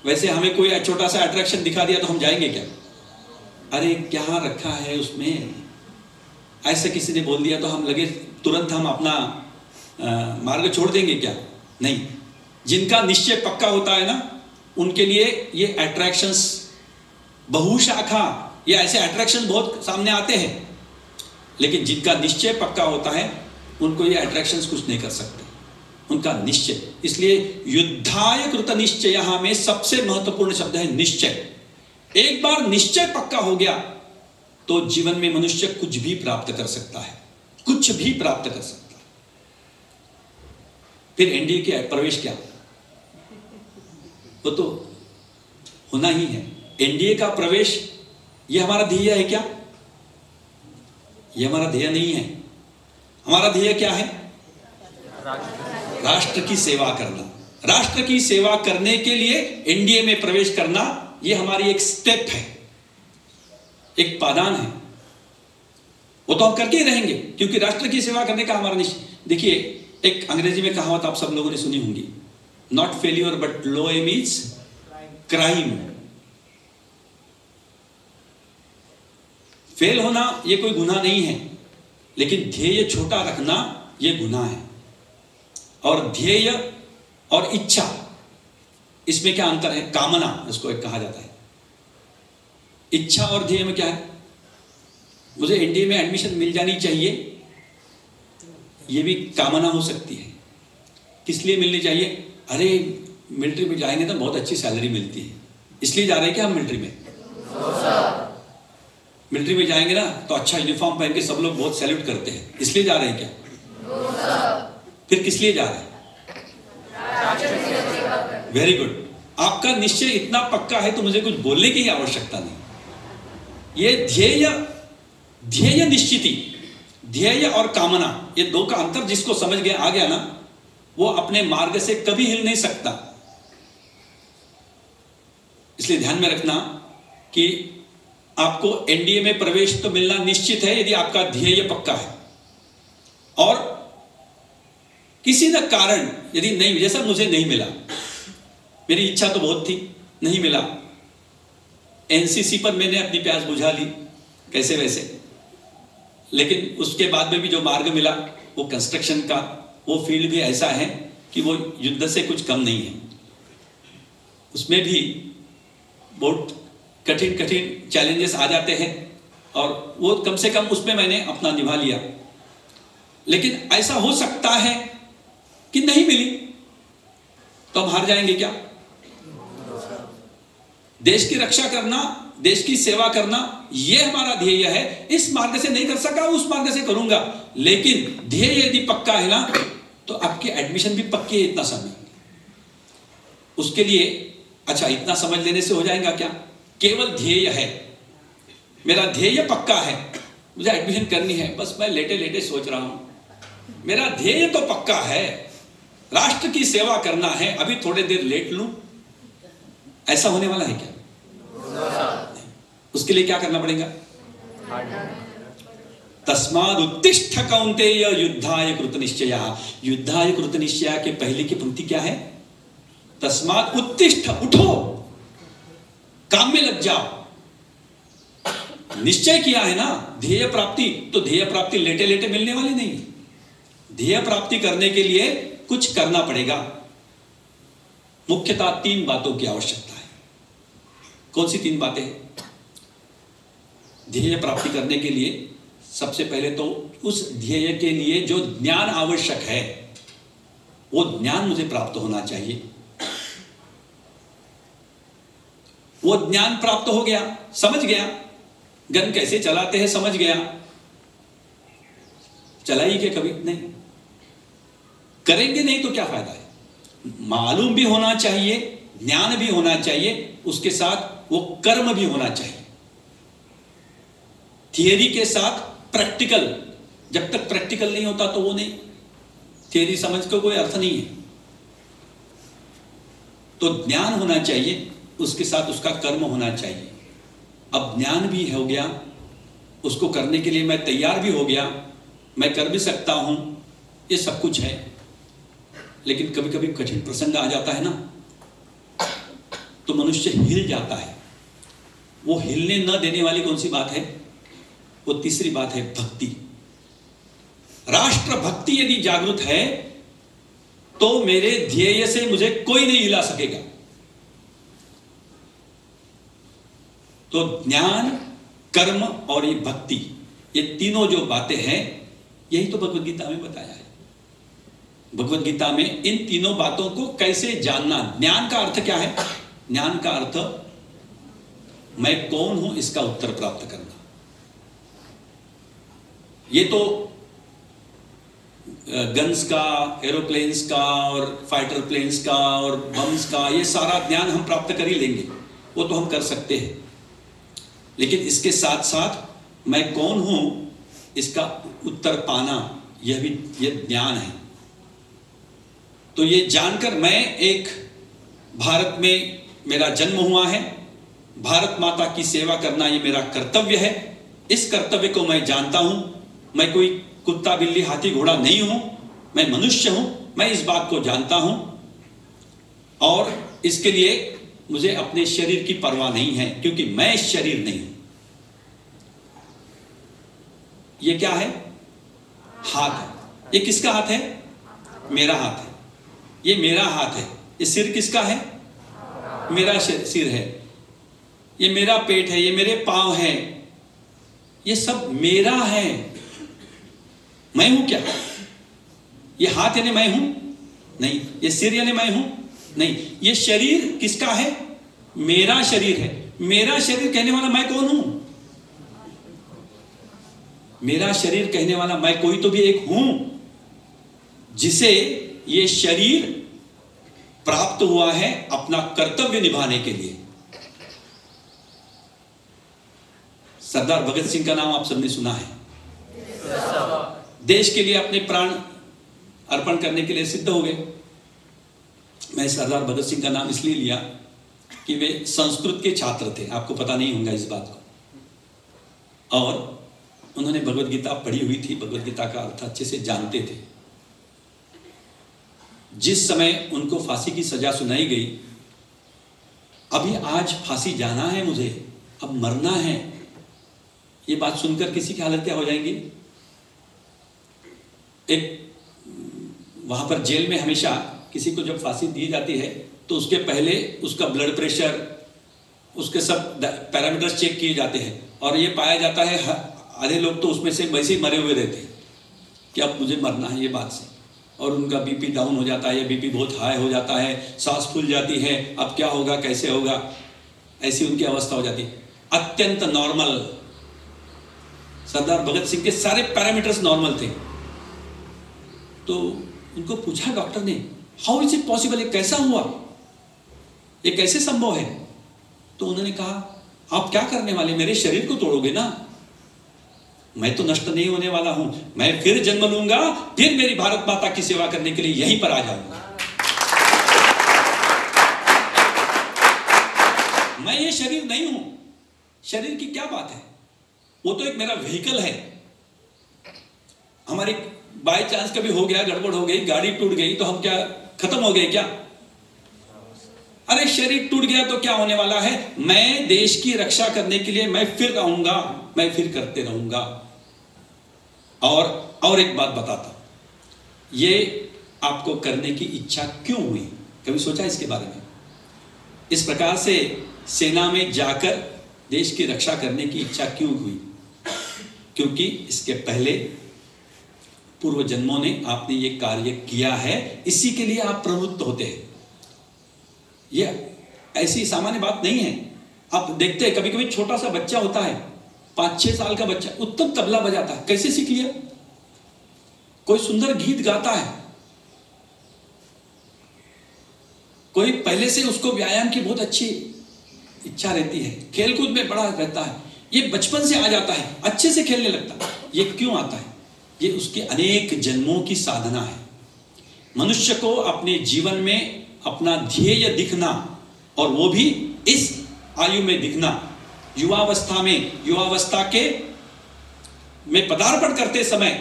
वैसे हमें कोई छोटा सा अट्रैक्शन दिखा दिया तो हम जाएंगे क्या? अरे क्या रखा है उसमें, ऐसे किसी ने बोल दिया तो हम लगे तुरंत हम अपना मार्ग छोड़ देंगे क्या? नहीं। जिनका निश्चय पक्का होता है ना, उनके लिए ये अट्रैक्शंस, बहुशाखा, ये ऐसे अट्रैक्शन बहुत सामने आते हैं, लेकिन जिनका निश्चय पक्का होता है उनको ये अट्रैक्शंस कुछ नहीं कर सकते। उनका निश्चय, इसलिए युद्धाय कृत निश्चय में सबसे महत्वपूर्ण शब्द है निश्चय। एक बार निश्चय पक्का हो गया तो जीवन में मनुष्य कुछ भी प्राप्त कर सकता है, कुछ भी प्राप्त कर सकता है। फिर एनडीए के प्रवेश क्या, वो तो होना ही है। एनडीए का प्रवेश ये हमारा ध्येय है क्या? ये हमारा ध्येय नहीं है। हमारा ध्येय क्या है? राष्ट्र की सेवा करना। राष्ट्र की सेवा करने के लिए एनडीए में प्रवेश करना, ये हमारी एक स्टेप है, एक पादान है। वो तो हम करके ही रहेंगे, क्योंकि राष्ट्र की सेवा करने का हमारा निश्चय। देखिए, एक अंग्रेजी में कहावत आप सब लोगों ने सुनी होंगी, not failure but low aim is crime. Fail होना ये कोई गुनाह नहीं है, लेकिन ध्येय छोटा रखना ये गुनाह है। और ध्येय और इच्छा, इसमें क्या अंतर है? कामना इसको एक कहा जाता है। इच्छा और ध्येय में क्या है? मुझे एनडीए में एडमिशन मिल जानी चाहिए, ये भी कामना हो सकती है। किस लिए मिलनी चाहिए? अरे मिलिट्री में जाएंगे तो बहुत अच्छी सैलरी मिलती है, इसलिए जा रहे हैं क्या हम मिलिट्री में? मिलिट्री में जाएंगे ना तो अच्छा यूनिफॉर्म पहन के सब लोग बहुत सैल्यूट करते हैं, इसलिए जा रहे हैं क्या? फिर किस लिए जा रहे हैं? Very good. आपका निश्चय इतना पक्का है तो मुझे कुछ बोलने की आवश्यकता नहीं। ये ध्येय निश्चिति, ध्येय और कामना, ये दो का अंतर जिसको समझ गया आ गया ना, वो अपने मार्ग से कभी हिल नहीं सकता। इसलिए ध्यान में रखना कि आपको एनडीए में प्रवेश तो मिलना निश्चित है यदि आपका ध्येय पक्का है। और किसी न कारण यदि नहीं, जैसा मुझे नहीं मिला, मेरी इच्छा तो बहुत थी, नहीं मिला, एनसीसी पर मैंने अपनी प्यास बुझा ली कैसे वैसे, लेकिन उसके बाद में भी जो मार्ग मिला वो कंस्ट्रक्शन का, वो फील्ड भी ऐसा है कि वो युद्ध से कुछ कम नहीं है। उसमें भी बहुत कठिन कठिन चैलेंजेस आ जाते हैं, और वो कम से कम उसमें मैंने अपना निभा लिया। लेकिन ऐसा हो सकता है कि नहीं मिली तो हम हार जाएंगे क्या? देश की रक्षा करना, देश की सेवा करना, यह हमारा ध्येय है। इस मार्ग से नहीं कर सका, उस मार्ग से करूंगा, लेकिन ध्येय यदि पक्का है ना तो आपकी एडमिशन भी पक्की है। इतना समझ, उसके लिए अच्छा इतना समझ लेने से हो जाएगा क्या? केवल ध्येय है, मेरा ध्येय पक्का है, मुझे एडमिशन करनी है, बस मैं लेटे लेटे सोच रहा हूं, मेरा ध्येय तो पक्का है, राष्ट्र की सेवा करना है, अभी थोड़ी देर लेट लूं, ऐसा होने वाला है क्या? उसके लिए क्या करना पड़ेगा? तस्माद् उत्तिष्ठ कौन्तेय युद्धाय कृत निश्चयः। युद्धाय कृत निश्चय के पहले की पंक्ति क्या है? तस्माद् उत्तिष्ठ, उठो, काम में लग जाओ। निश्चय किया है ना ध्येय प्राप्ति, तो ध्येय प्राप्ति लेटे लेटे मिलने वाली नहीं। ध्येय प्राप्ति करने के लिए कुछ करना पड़ेगा। मुख्यतः 3 बातों की आवश्यकता है। कौन सी 3 बातें हैं? ध्येय प्राप्ति करने के लिए सबसे पहले तो उस ध्येय के लिए जो ज्ञान आवश्यक है वो ज्ञान मुझे प्राप्त होना चाहिए। वो ज्ञान प्राप्त हो गया, समझ गया, गन कैसे चलाते हैं समझ गया, चलाई क्या कभी नहीं, करेंगे नहीं तो क्या फायदा है। मालूम भी होना चाहिए, ज्ञान भी होना चाहिए, उसके साथ वो कर्म भी होना चाहिए। थियरी के साथ प्रैक्टिकल, जब तक प्रैक्टिकल नहीं होता तो वो नहीं, थियरी समझ को कोई अर्थ नहीं है। तो ज्ञान होना चाहिए, उसके साथ उसका कर्म होना चाहिए। अब ज्ञान भी हो गया, उसको करने के लिए मैं तैयार भी हो गया, मैं कर भी सकता हूं, ये सब कुछ है। लेकिन कभी कभी कठिन प्रसंग आ जाता है ना, तो मनुष्य हिल जाता है। वो हिलने न देने वाली कौन सी बात है? वो तीसरी बात है भक्ति। राष्ट्र भक्ति यदि जागृत है तो मेरे ध्येय से मुझे कोई नहीं हिला सकेगा। तो ज्ञान, कर्म और ये भक्ति, ये तीनों जो बातें हैं, यही तो भगवद गीता में बताया है। भगवद गीता में इन तीनों बातों को कैसे जानना। ज्ञान का अर्थ क्या है? ज्ञान का अर्थ मैं कौन हूं इसका उत्तर प्राप्त करना। ये तो गन्स का, एरोप्लेन्स का और फाइटर प्लेन्स का और बम्स का, ये सारा ज्ञान हम प्राप्त कर ही लेंगे, वो तो हम कर सकते हैं। लेकिन इसके साथ साथ मैं कौन हूं इसका उत्तर पाना, यह भी यह ज्ञान है। तो ये जानकर, मैं एक भारत में मेरा जन्म हुआ है, भारत माता की सेवा करना ये मेरा कर्तव्य है। इस कर्तव्य को मैं जानता हूं। मैं कोई कुत्ता बिल्ली हाथी घोड़ा नहीं हूं, मैं मनुष्य हूं, मैं इस बात को जानता हूं। और इसके लिए मुझे अपने शरीर की परवाह नहीं है, क्योंकि मैं शरीर नहीं हूं। ये क्या है? हाथ है। ये किसका हाथ है? मेरा हाथ है। ये मेरा हाथ है। ये सिर किसका है? मेरा सिर है। ये मेरा पेट है, ये मेरे पांव हैं, ये सब मेरा है। मैं हूं क्या? ये हाथ यानी मैं हूं? नहीं। ये सिर यानी मैं हूं? नहीं। ये शरीर किसका है? मेरा शरीर है। मेरा शरीर कहने वाला मैं कौन हूं? मेरा शरीर कहने वाला मैं कोई तो भी एक हूं, जिसे ये शरीर प्राप्त हुआ है अपना कर्तव्य निभाने के लिए। सरदार भगत सिंह का नाम आप सबने सुना है। देश के लिए अपने प्राण अर्पण करने के लिए सिद्ध हो गए। मैं सरदार भगत सिंह का नाम इसलिए लिया कि वे संस्कृत के छात्र थे, आपको पता नहीं होगा इस बात को। और उन्होंने भगवद गीता पढ़ी हुई थी, भगवद गीता का अर्थ अच्छे से जानते थे। जिस समय उनको फांसी की सजा सुनाई गई, अभी आज फांसी जाना है मुझे, अब मरना है, ये बात सुनकर किसी की हालत क्या हो जाएगी? एक वहां पर जेल में हमेशा किसी को जब फांसी दी जाती है तो उसके पहले उसका ब्लड प्रेशर, उसके सब पैरामीटर्स चेक किए जाते हैं। और ये पाया जाता है आधे लोग तो उसमें से वैसे ही मरे हुए रहते हैं कि अब मुझे मरना है, ये बात से। और उनका बीपी डाउन हो जाता है, या बीपी बहुत हाई हो जाता है, सांस फूल जाती है, अब क्या होगा, कैसे होगा, ऐसी उनकी अवस्था हो जाती है। अत्यंत नॉर्मल। सरदार भगत सिंह के सारे पैरामीटर्स नॉर्मल थे। तो उनको पूछा डॉक्टर ने, हाउ इज इट पॉसिबल, ये कैसा हुआ, ये कैसे संभव है? तो उन्होंने कहा, आप क्या करने वाले, मेरे शरीर को तोड़ोगे ना, मैं तो नष्ट नहीं होने वाला हूं, मैं फिर जन्म लूंगा, फिर मेरी भारत माता की सेवा करने के लिए यहीं पर आ जाऊंगा। मैं ये शरीर नहीं हूं। शरीर की क्या बात है, वो तो एक मेरा व्हीकल है। हमारी बाय चांस कभी हो गया, गड़बड़ हो गई, गाड़ी टूट गई, तो हम क्या खत्म हो गए क्या? अरे शरीर टूट गया तो क्या होने वाला है? मैं देश की रक्षा करने के लिए मैं फिर रहूंगा, मैं फिर करते रहूंगा। और एक बात बताता, ये आपको करने की इच्छा क्यों हुई? कभी सोचा इसके बारे में? इस प्रकार से सेना में जाकर देश की रक्षा करने की इच्छा क्यों हुई? क्योंकि इसके पहले पूर्व जन्मों ने आपने ये कार्य किया है, इसी के लिए आप प्रवृत्त होते हैं। ये ऐसी सामान्य बात नहीं है। आप देखते हैं कभी कभी छोटा सा बच्चा होता है, 5-6 साल का बच्चा उत्तम तबला बजाता है, कैसे सीख लिया? कोई सुंदर गीत गाता है, कोई पहले से उसको व्यायाम की बहुत अच्छी इच्छा रहती है, खेलकूद में बड़ा रहता है, ये बचपन से आ जाता है, अच्छे से खेलने लगता है। ये क्यों आता है? ये उसके अनेक जन्मों की साधना है। मनुष्य को अपने जीवन में अपना ध्येय दिखना, और वो भी इस आयु में दिखना, युवावस्था में, युवावस्था के में पदार्पण करते समय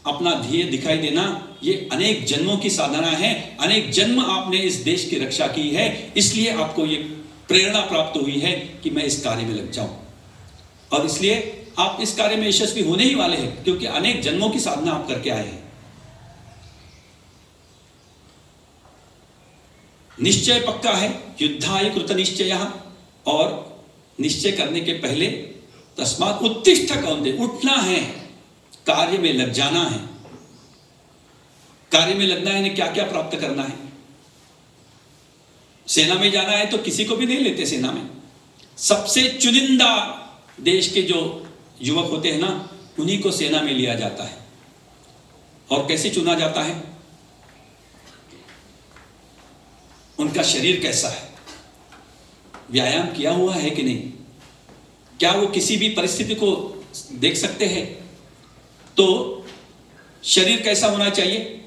अपना ध्येय दिखाई देना, ये अनेक जन्मों की साधना है। अनेक जन्म आपने इस देश की रक्षा की है, इसलिए आपको ये प्रेरणा प्राप्त हुई है कि मैं इस कार्य में लग जाऊं, और इसलिए आप इस कार्य में यशस्वी होने ही वाले हैं, क्योंकि अनेक जन्मों की साधना आप करके आए हैं। निश्चय पक्का है, युद्धाय कृत निश्चयः, और निश्चय करने के पहले तस्मात् उत्तिष्ठ कौन्तेय, उठना है, कार्य में लग जाना है। कार्य में लगना है ने क्या क्या प्राप्त करना है। सेना में जाना है तो किसी को भी नहीं लेते सेना में, सबसे चुनिंदा देश के जो युवक होते हैं ना, उन्हीं को सेना में लिया जाता है। और कैसे चुना जाता है? उनका शरीर कैसा है, व्यायाम किया हुआ है कि नहीं, क्या वो किसी भी परिस्थिति को देख सकते हैं, तो शरीर कैसा होना चाहिए।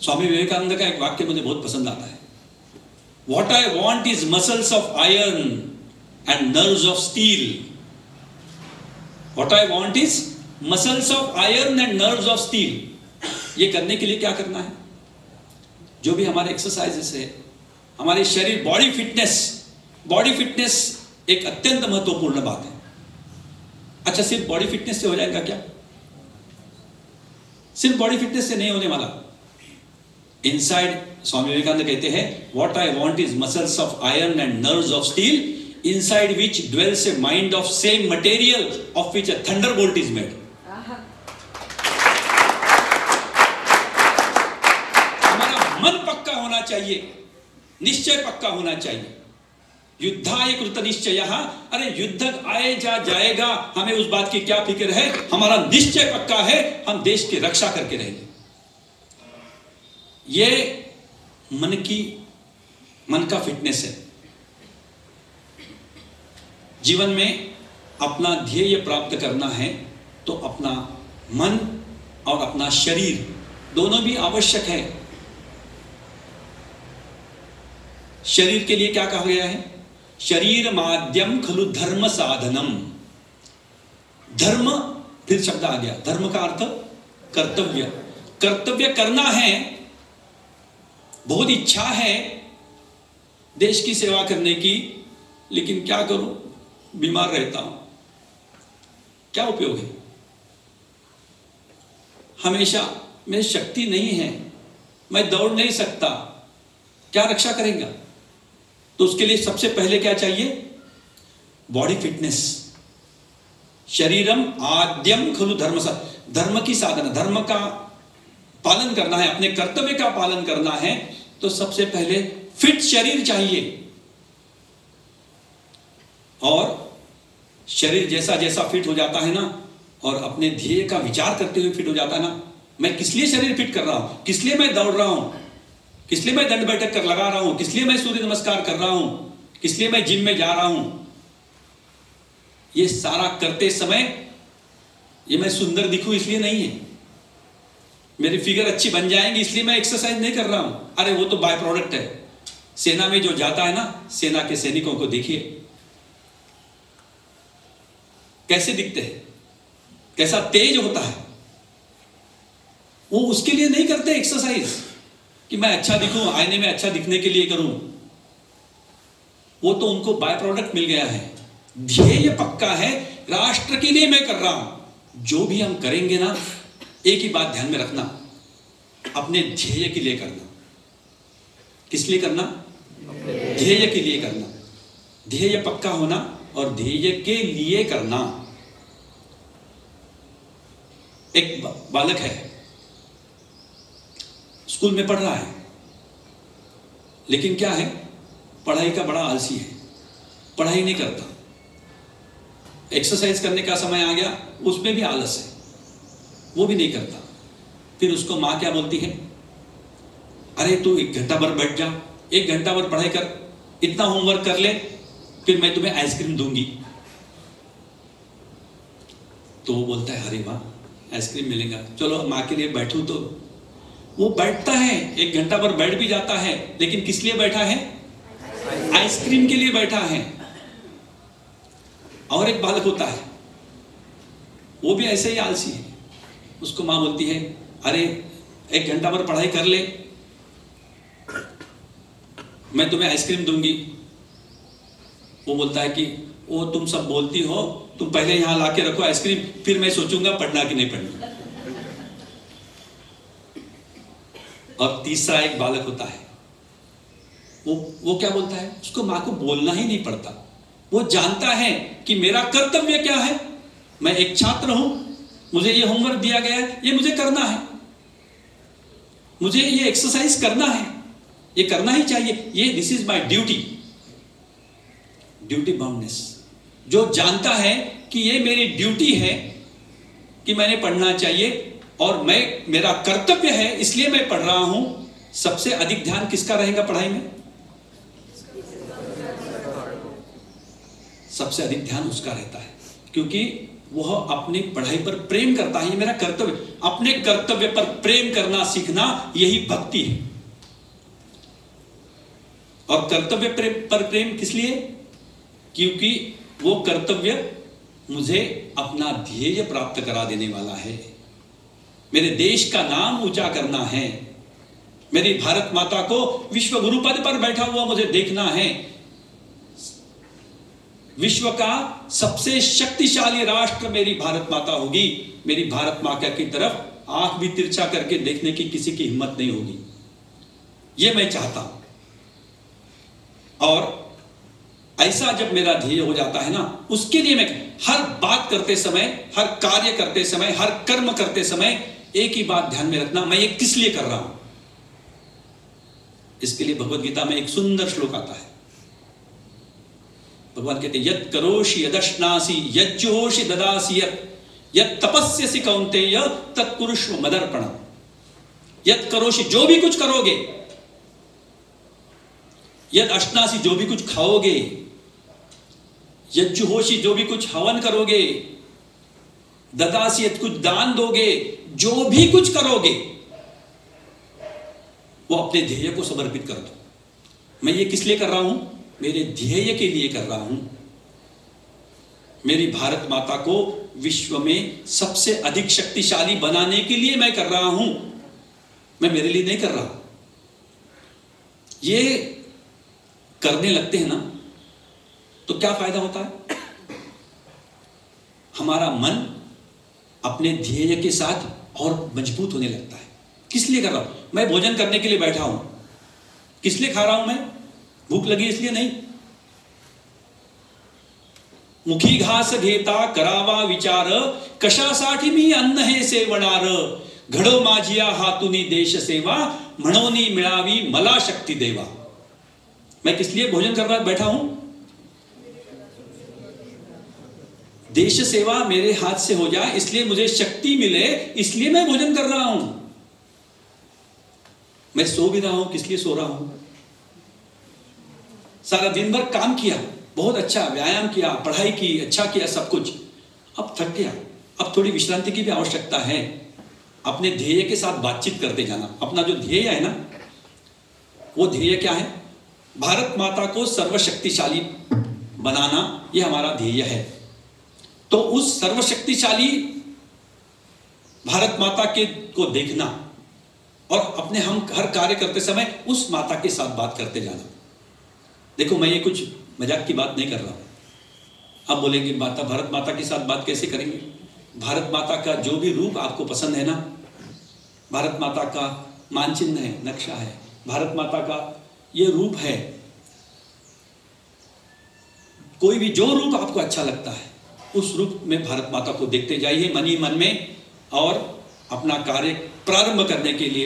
स्वामी विवेकानंद का एक वाक्य मुझे बहुत पसंद आता है, What I want is muscles of iron and nerves of steel. What I want is muscles of iron and nerves of steel. ये करने के लिए क्या करना है? जो भी हमारे एक्सरसाइजेस है, हमारे शरीर, बॉडी फिटनेस एक अत्यंत महत्वपूर्ण बात है। अच्छा, सिर्फ बॉडी फिटनेस से हो जाएगा क्या? सिर्फ बॉडी फिटनेस से नहीं होने वाला। इनसाइड, स्वामी विवेकानंद कहते हैं, what I want is muscles of iron and nerves of steel, inside which dwells a mind of same material of which a Thunderbolt is made. हमारा मन पक्का होना चाहिए, निश्चय पक्का होना चाहिए। युद्धाय कृत निश्चयः, अरे युद्ध आए जा जाएगा, हमें उस बात की क्या फिक्र है, हमारा निश्चय पक्का है, हम देश की रक्षा करके रहेंगे। ये मन का फिटनेस है। जीवन में अपना ध्येय प्राप्त करना है तो अपना मन और अपना शरीर दोनों भी आवश्यक है। शरीर के लिए क्या कहा गया है? शरीर माध्यम खलु धर्म साधनम। धर्म, फिर शब्द आ गया, धर्म का अर्थ कर्तव्य। कर्तव्य करना है, बहुत इच्छा है देश की सेवा करने की, लेकिन क्या करूं, बीमार रहता हूं, क्या उपयोग है? हमेशा मेरी शक्ति नहीं है, मैं दौड़ नहीं सकता, क्या रक्षा करेगा? तो उसके लिए सबसे पहले क्या चाहिए? Body fitness. शरीरम आद्यम खलु धर्म, धर्म की साधना, धर्म का पालन करना है, अपने कर्तव्य का पालन करना है, तो सबसे पहले फिट शरीर चाहिए। और शरीर जैसा जैसा फिट हो जाता है ना, और अपने ध्येय का विचार करते हुए फिट हो जाता है ना, मैं किस लिए शरीर फिट कर रहा हूं, किस लिए मैं दौड़ रहा हूं, किस लिए मैं दंड बैठक कर लगा रहा हूं, किस लिए मैं सूर्य नमस्कार कर रहा हूं, किस लिए मैं जिम में जा रहा हूं, ये सारा करते समय ये मैं सुंदर दिखूं इसलिए नहीं है, मेरी फिगर अच्छी बन जाएंगी इसलिए मैं एक्सरसाइज नहीं कर रहा हूं। अरे वो तो बाय प्रोडक्ट है। सेना में जो जाता है ना, सेना के सैनिकों को देखिए कैसे दिखते हैं, कैसा तेज होता है। वो उसके लिए नहीं करते एक्सरसाइज कि मैं अच्छा दिखूं, आईने में अच्छा दिखने के लिए करूं, वो तो उनको बाय प्रोडक्ट मिल गया है। ध्येय पक्का है, राष्ट्र के लिए मैं कर रहा हूं। जो भी हम करेंगे ना, एक ही बात ध्यान में रखना, अपने ध्येय के लिए करना। किस लिए करना? ध्येय के लिए करना। ध्येय पक्का होना और ध्येय के लिए करना। एक बालक है, स्कूल में पढ़ रहा है, लेकिन क्या है, पढ़ाई का बड़ा आलसी है, पढ़ाई नहीं करता। एक्सरसाइज करने का समय आ गया, उसमें भी आलस है, वो भी नहीं करता। फिर उसको माँ क्या बोलती है, अरे तू 1 घंटा भर बैठ जा, 1 घंटा भर पढ़ाई कर, इतना होमवर्क कर ले, फिर मैं तुम्हें आइसक्रीम दूंगी। तो वो बोलता है, अरे वाह आइसक्रीम मिलेगा, चलो माँ के लिए बैठूं। तो वो बैठता है, 1 घंटा भर बैठ भी जाता है, लेकिन किस लिए बैठा है, आइसक्रीम के लिए बैठा है। और एक बालक होता है, वो भी ऐसे ही आलसी है, उसको माँ बोलती है, अरे 1 घंटा भर पढ़ाई कर ले, मैं तुम्हें आइसक्रीम दूंगी। वो बोलता है कि वो तुम सब बोलती हो, तुम पहले यहां लाके रखो आइसक्रीम, फिर मैं सोचूंगा पढ़ना कि नहीं पढ़ना। और तीसरा एक बालक होता है, वो क्या बोलता है, उसको माँ को बोलना ही नहीं पड़ता, वो जानता है कि मेरा कर्तव्य क्या है, मैं एक छात्र हूं, मुझे ये होमवर्क दिया गया है, ये मुझे करना है, मुझे ये एक्सरसाइज करना है, ये करना ही चाहिए, ये this is my duty, duty boundness. जो जानता है कि ये मेरी ड्यूटी है कि मैंने पढ़ना चाहिए और मेरा कर्तव्य है इसलिए मैं पढ़ रहा हूं, सबसे अधिक ध्यान किसका रहेगा पढ़ाई में, सबसे अधिक ध्यान उसका रहता है, क्योंकि वह अपनी पढ़ाई पर प्रेम करता है। ये मेरा कर्तव्य, अपने कर्तव्य पर प्रेम करना सीखना, यही भक्ति है। और कर्तव्य पर प्रेम किस लिए, क्योंकि वो कर्तव्य मुझे अपना ध्येय प्राप्त करा देने वाला है, मेरे देश का नाम ऊंचा करना है, मेरी भारत माता को विश्व गुरु पद पर बैठा हुआ मुझे देखना है, विश्व का सबसे शक्तिशाली राष्ट्र मेरी भारत माता होगी, मेरी भारत माता की तरफ आंख भी तिरछा करके देखने की किसी की हिम्मत नहीं होगी, ये मैं चाहता हूं। और ऐसा जब मेरा ध्येय हो जाता है ना, उसके लिए मैं हर बात करते समय, हर कार्य करते समय, हर कर्म करते समय एक ही बात ध्यान में रखना, मैं ये किस लिए कर रहा हूं। इसके लिए भगवत गीता में एक सुंदर श्लोक आता है, भगवान कहते हैं, यत् करोषि यदश्नासि यज्जुहोषि ददासि यत् तपस्यसि कौन्तेय तत्कुरुष्व मदर्पणम्। यत् करोषि, जो भी कुछ करोगे, यद अश्नासी, जो भी कुछ खाओगे, यज्जुहोषि, जो भी कुछ हवन करोगे, ददासी, यद कुछ दान दोगे, जो भी कुछ करोगे वो अपने ध्येय को समर्पित कर दो। मैं ये किस लिए कर रहा हूं, मेरे ध्येय के लिए कर रहा हूं, मेरी भारत माता को विश्व में सबसे अधिक शक्तिशाली बनाने के लिए मैं कर रहा हूं, मैं मेरे लिए नहीं कर रहा। ये करने लगते हैं ना तो क्या फायदा होता है, हमारा मन अपने ध्येय के साथ और मजबूत होने लगता है। किस लिए कर रहा हूं, मैं भोजन करने के लिए बैठा हूं, किस लिए खा रहा हूं, मैं भूख लगी इसलिए नहीं। मुखी घास घेता करावा विचार, कशासाठी मी अन्न हे सेवणार, घडो माझिया हातुनी देश सेवा, म्हणोनी मिळावी मला शक्ती देवा। मैं किस लिए भोजन कर रहा बैठा हूं, देश सेवा मेरे हाथ से हो जाए इसलिए मुझे शक्ति मिले, इसलिए मैं भोजन कर रहा हूं। मैं सो भी रहा हूं, किस लिए सो रहा हूं, सारा दिन भर काम किया, बहुत अच्छा व्यायाम किया, पढ़ाई की, अच्छा किया सब कुछ, अब थक गया, अब थोड़ी विश्रांति की भी आवश्यकता है। अपने ध्येय के साथ बातचीत करते जाना। अपना जो ध्येय है ना, वो ध्येय क्या है, भारत माता को सर्वशक्तिशाली बनाना, यह हमारा ध्येय है। तो उस सर्वशक्तिशाली भारत माता के को देखना और अपने हम हर कार्य करते समय उस माता के साथ बात करते जाना। देखो मैं ये कुछ मजाक की बात नहीं कर रहा हूं। आप बोलेंगे माता, भारत माता के साथ बात कैसे करेंगे, भारत माता का जो भी रूप आपको पसंद है ना, भारत माता का मानचिन्ह है, नक्शा है, भारत माता का ये रूप है, कोई भी जो रूप आपको अच्छा लगता है उस रूप में भारत माता को देखते जाइए मन ही मन में, और अपना कार्य प्रारंभ करने के लिए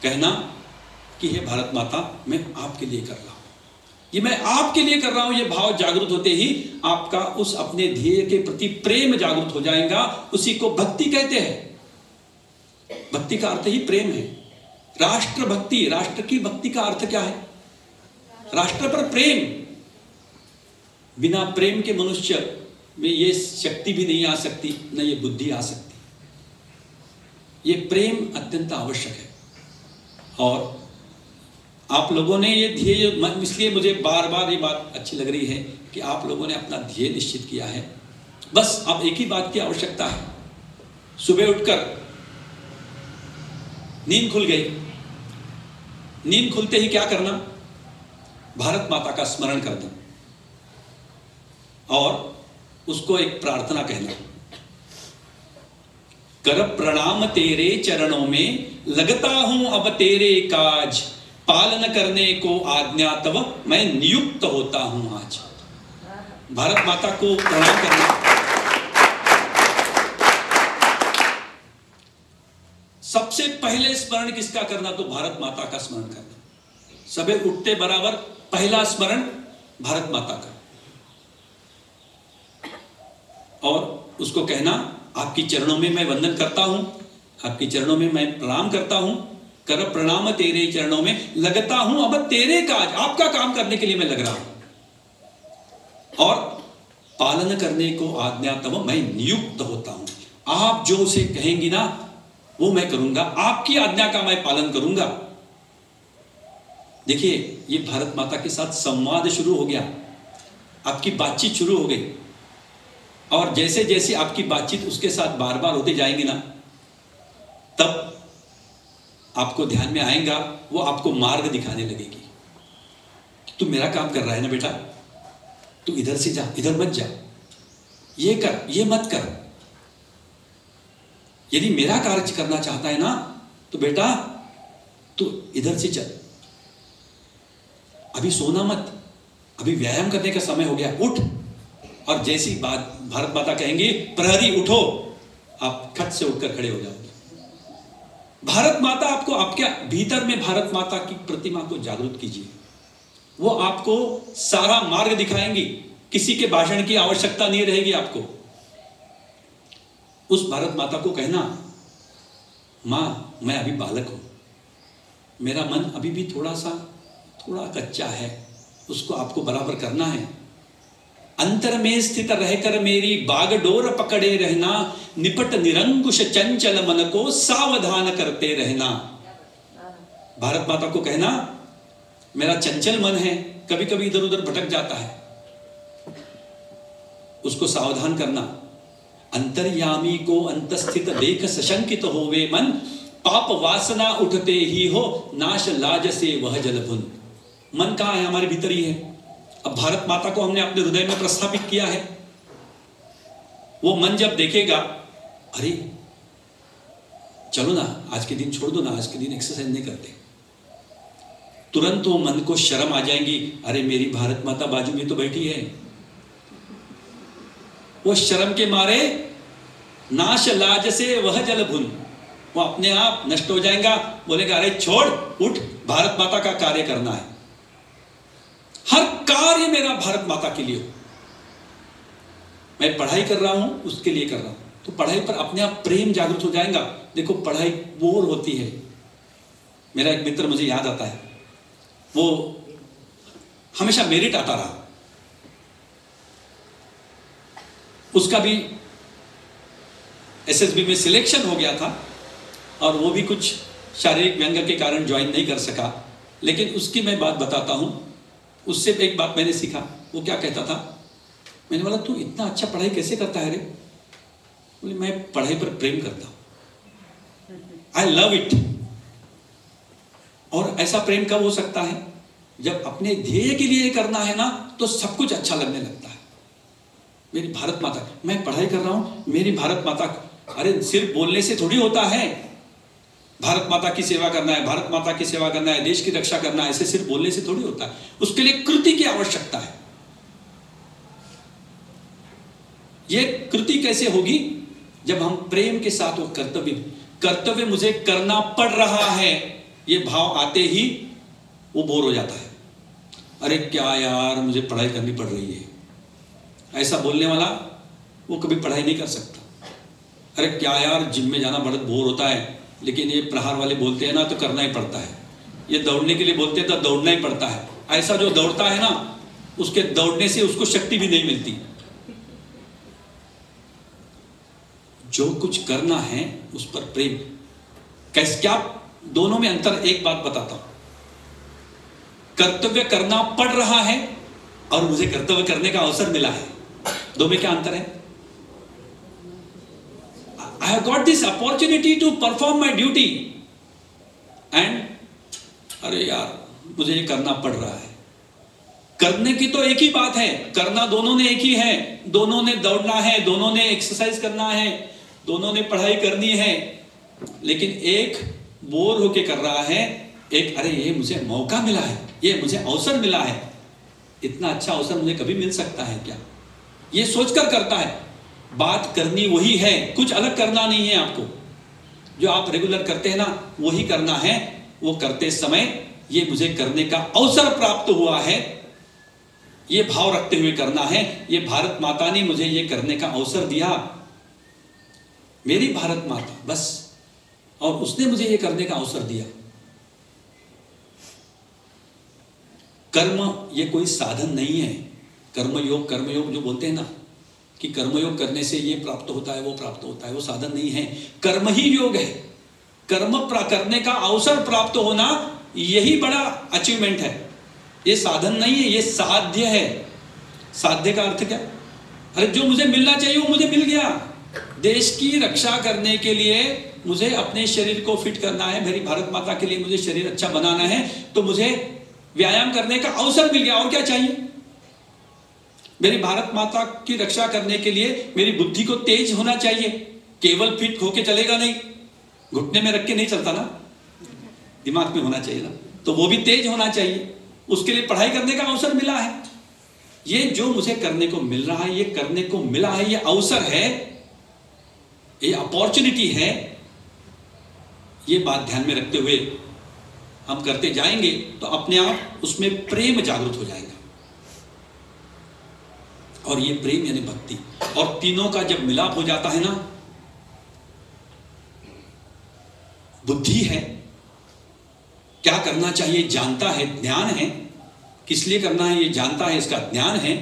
कहना कि हे भारत माता, मैं आपके लिए कर रहा हूं, ये मैं आपके लिए कर रहा हूं। ये भाव जागृत होते ही आपका उस अपने ध्येय के प्रति प्रेम जागृत हो जाएगा। उसी को भक्ति कहते हैं। भक्ति का अर्थ ही प्रेम है। राष्ट्र भक्ति, राष्ट्र की भक्ति का अर्थ क्या है? राष्ट्र पर प्रेम। बिना प्रेम के मनुष्य में ये शक्ति भी नहीं आ सकती, न ये बुद्धि आ सकती। ये प्रेम अत्यंत आवश्यक है। और आप लोगों ने ये ध्येय, इसलिए मुझे बार बार ये बात अच्छी लग रही है कि आप लोगों ने अपना ध्येय निश्चित किया है। बस अब एक ही बात की आवश्यकता है, सुबह उठकर नींद खुल गई, नींद खुलते ही क्या करना? भारत माता का स्मरण करना और उसको एक प्रार्थना कहना, कर प्रणाम तेरे चरणों में, लगता हूं अब तेरे काज, पालन करने को आज्ञा तब मैं नियुक्त होता हूं आज। भारत माता को प्रणाम करना। सबसे पहले स्मरण किसका करना? तो भारत माता का स्मरण करना। सुबह उठते बराबर पहला स्मरण भारत माता का, और उसको कहना, आपकी चरणों में मैं वंदन करता हूं, आपकी चरणों में मैं प्रणाम करता हूं, कर प्रणाम तेरे चरणों में, लगता हूं अब तेरे काज, आपका काम करने के लिए मैं लग रहा हूं, और पालन करने को आज्ञा तब मैं नियुक्त होता हूं। आप जो उसे कहेंगी ना वो मैं करूंगा, आपकी आज्ञा का मैं पालन करूंगा। देखिए, ये भारत माता के साथ संवाद शुरू हो गया, आपकी बातचीत शुरू हो गई, और जैसे जैसे आपकी बातचीत उसके साथ बार बार होते जाएंगी ना, तब आपको ध्यान में आएगा, वो आपको मार्ग दिखाने लगेगी। तू मेरा काम कर रहा है ना बेटा, तू इधर से जा, इधर मत जा, ये कर, ये मत कर। यदि मेरा कार्य करना चाहता है ना तो बेटा तू इधर से चल, अभी सोना मत, अभी व्यायाम करने का समय हो गया, उठ। और जैसी बात भारत माता कहेंगी, प्रहरी उठो, आप खट से उठकर खड़े हो जाओगे। भारत माता आपको, आपके भीतर में भारत माता की प्रतिमा को जागृत कीजिए, वो आपको सारा मार्ग दिखाएंगी। किसी के भाषण की आवश्यकता नहीं रहेगी आपको। उस भारत माता को कहना, मां मैं अभी बालक हूं, मेरा मन अभी भी थोड़ा कच्चा है, उसको आपको बराबर करना है। अंतर में स्थित रहकर मेरी बागडोर पकड़े रहना, निपट निरंकुश चंचल मन को सावधान करते रहना। भारत माता को कहना, मेरा चंचल मन है, कभी कभी इधर उधर भटक जाता है, उसको सावधान करना। अंतर्यामी को अंतस्थित देख सशंकित होवे मन, पाप वासना उठते ही हो नाश लाज से वह जलभुन। मन कहां है? हमारे भीतर ही है। अब भारत माता को हमने अपने हृदय में प्रस्थापित किया है। वो मन जब देखेगा, अरे चलो ना, आज के दिन छोड़ दो ना, आज के दिन एक्सरसाइज नहीं करते, तुरंत वो मन को शर्म आ जाएंगी, अरे मेरी भारत माता बाजू में तो बैठी है। वो शर्म के मारे नाश लाज से वह जलभुन, वो अपने आप नष्ट हो जाएगा। बोलेगा, अरे छोड़, उठ, भारत माता का कार्य करना है, हर कार्य मेरा भारत माता के लिए हो। मैं पढ़ाई कर रहा हूं, उसके लिए कर रहा हूं, तो पढ़ाई पर अपने आप प्रेम जागृत हो जाएगा। देखो, पढ़ाई बोर होती है। मेरा एक मित्र मुझे याद आता है, वो हमेशा मेरिट आता रहा, उसका भी एसएसबी में सिलेक्शन हो गया था, और वो भी कुछ शारीरिक व्यंग के कारण ज्वाइन नहीं कर सका। लेकिन उसकी मैं बात बताता हूं, उससे एक बात मैंने सीखा। वो क्या कहता था, मैंने बोला, तू इतना अच्छा पढ़ाई कैसे करता है रे? बोले, मैं पढ़ाई पर प्रेम करता हूं, आई लव इट। और ऐसा प्रेम कब हो सकता है? जब अपने ध्येय के लिए करना है ना, तो सब कुछ अच्छा लगने लगता है। मेरी भारत माता, मैं पढ़ाई कर रहा हूं, मेरी भारत माता, अरे सिर्फ बोलने से थोड़ी होता है। भारत माता की सेवा करना है, भारत माता की सेवा करना है, देश की रक्षा करना है, ऐसे सिर्फ बोलने से थोड़ी होता है। उसके लिए कृति की आवश्यकता है। ये कृति कैसे होगी? जब हम प्रेम के साथ वो कर्तव्य मुझे करना पड़ रहा है, ये भाव आते ही वो बोर हो जाता है। अरे क्या यार, मुझे पढ़ाई करनी पड़ रही है, ऐसा बोलने वाला वो कभी पढ़ाई नहीं कर सकता। अरे क्या यार, जिम में जाना बड़ा बोर होता है, लेकिन ये प्रहार वाले बोलते हैं ना तो करना ही पड़ता है। ये दौड़ने के लिए बोलते हैं तो दौड़ना ही पड़ता है। ऐसा जो दौड़ता है ना, उसके दौड़ने से उसको शक्ति भी नहीं मिलती। जो कुछ करना है उस पर प्रेम। कैसे, क्या दोनों में अंतर? एक बात बताता हूं, कर्तव्य करना पड़ रहा है और मुझे कर्तव्य करने का अवसर मिला है, दो में क्या अंतर है? I have got this opportunity to perform my duty and अरे यार, मुझे ये करना पड़ रहा है। करने की तो एक ही बात है, करना दोनों ने एक ही है, दोनों ने दौड़ना है, दोनों ने एक्सरसाइज करना है, दोनों ने पढ़ाई करनी है, लेकिन एक बोर होके कर रहा है, एक अरे ये मुझे मौका मिला है, ये मुझे अवसर मिला है, इतना अच्छा अवसर मुझे कभी मिल सकता है क्या, ये सोचकर करता है। बात करनी वही है, कुछ अलग करना नहीं है आपको। जो आप रेगुलर करते हैं ना, वही करना है। वो करते समय ये मुझे करने का अवसर प्राप्त हुआ है, ये भाव रखते हुए करना है। ये भारत माता ने मुझे ये करने का अवसर दिया, मेरी भारत माता बस, और उसने मुझे ये करने का अवसर दिया। कर्म ये कोई साधन नहीं है। कर्मयोग जो बोलते हैं ना कि कर्मयोग करने से ये प्राप्त होता है, वो प्राप्त होता है, वो साधन नहीं है, कर्म ही योग है। कर्म करने का अवसर प्राप्त होना, यही बड़ा अचीवमेंट है। ये साधन नहीं है, ये साध्य है। साध्य का अर्थ क्या? अरे जो मुझे मिलना चाहिए वो मुझे मिल गया। देश की रक्षा करने के लिए मुझे अपने शरीर को फिट करना है, मेरी भारत माता के लिए मुझे शरीर अच्छा बनाना है, तो मुझे व्यायाम करने का अवसर मिल गया। और क्या चाहिए? मेरी भारत माता की रक्षा करने के लिए मेरी बुद्धि को तेज होना चाहिए। केवल फिट होके चलेगा नहीं, घुटने में रख के नहीं चलता ना, दिमाग में होना चाहिए ना, तो वो भी तेज होना चाहिए। उसके लिए पढ़ाई करने का अवसर मिला है। ये जो मुझे करने को मिल रहा है, ये करने को मिला है, ये अवसर है, ये अपॉर्चुनिटी है। ये बात ध्यान में रखते हुए हम करते जाएंगे तो अपने आप उसमें प्रेम जागृत हो जाएगा। और ये प्रेम यानी भक्ति, और तीनों का जब मिलाप हो जाता है ना, बुद्धि है, क्या करना चाहिए जानता है, ज्ञान है, किस लिए करना है ये जानता है, इसका ज्ञान है,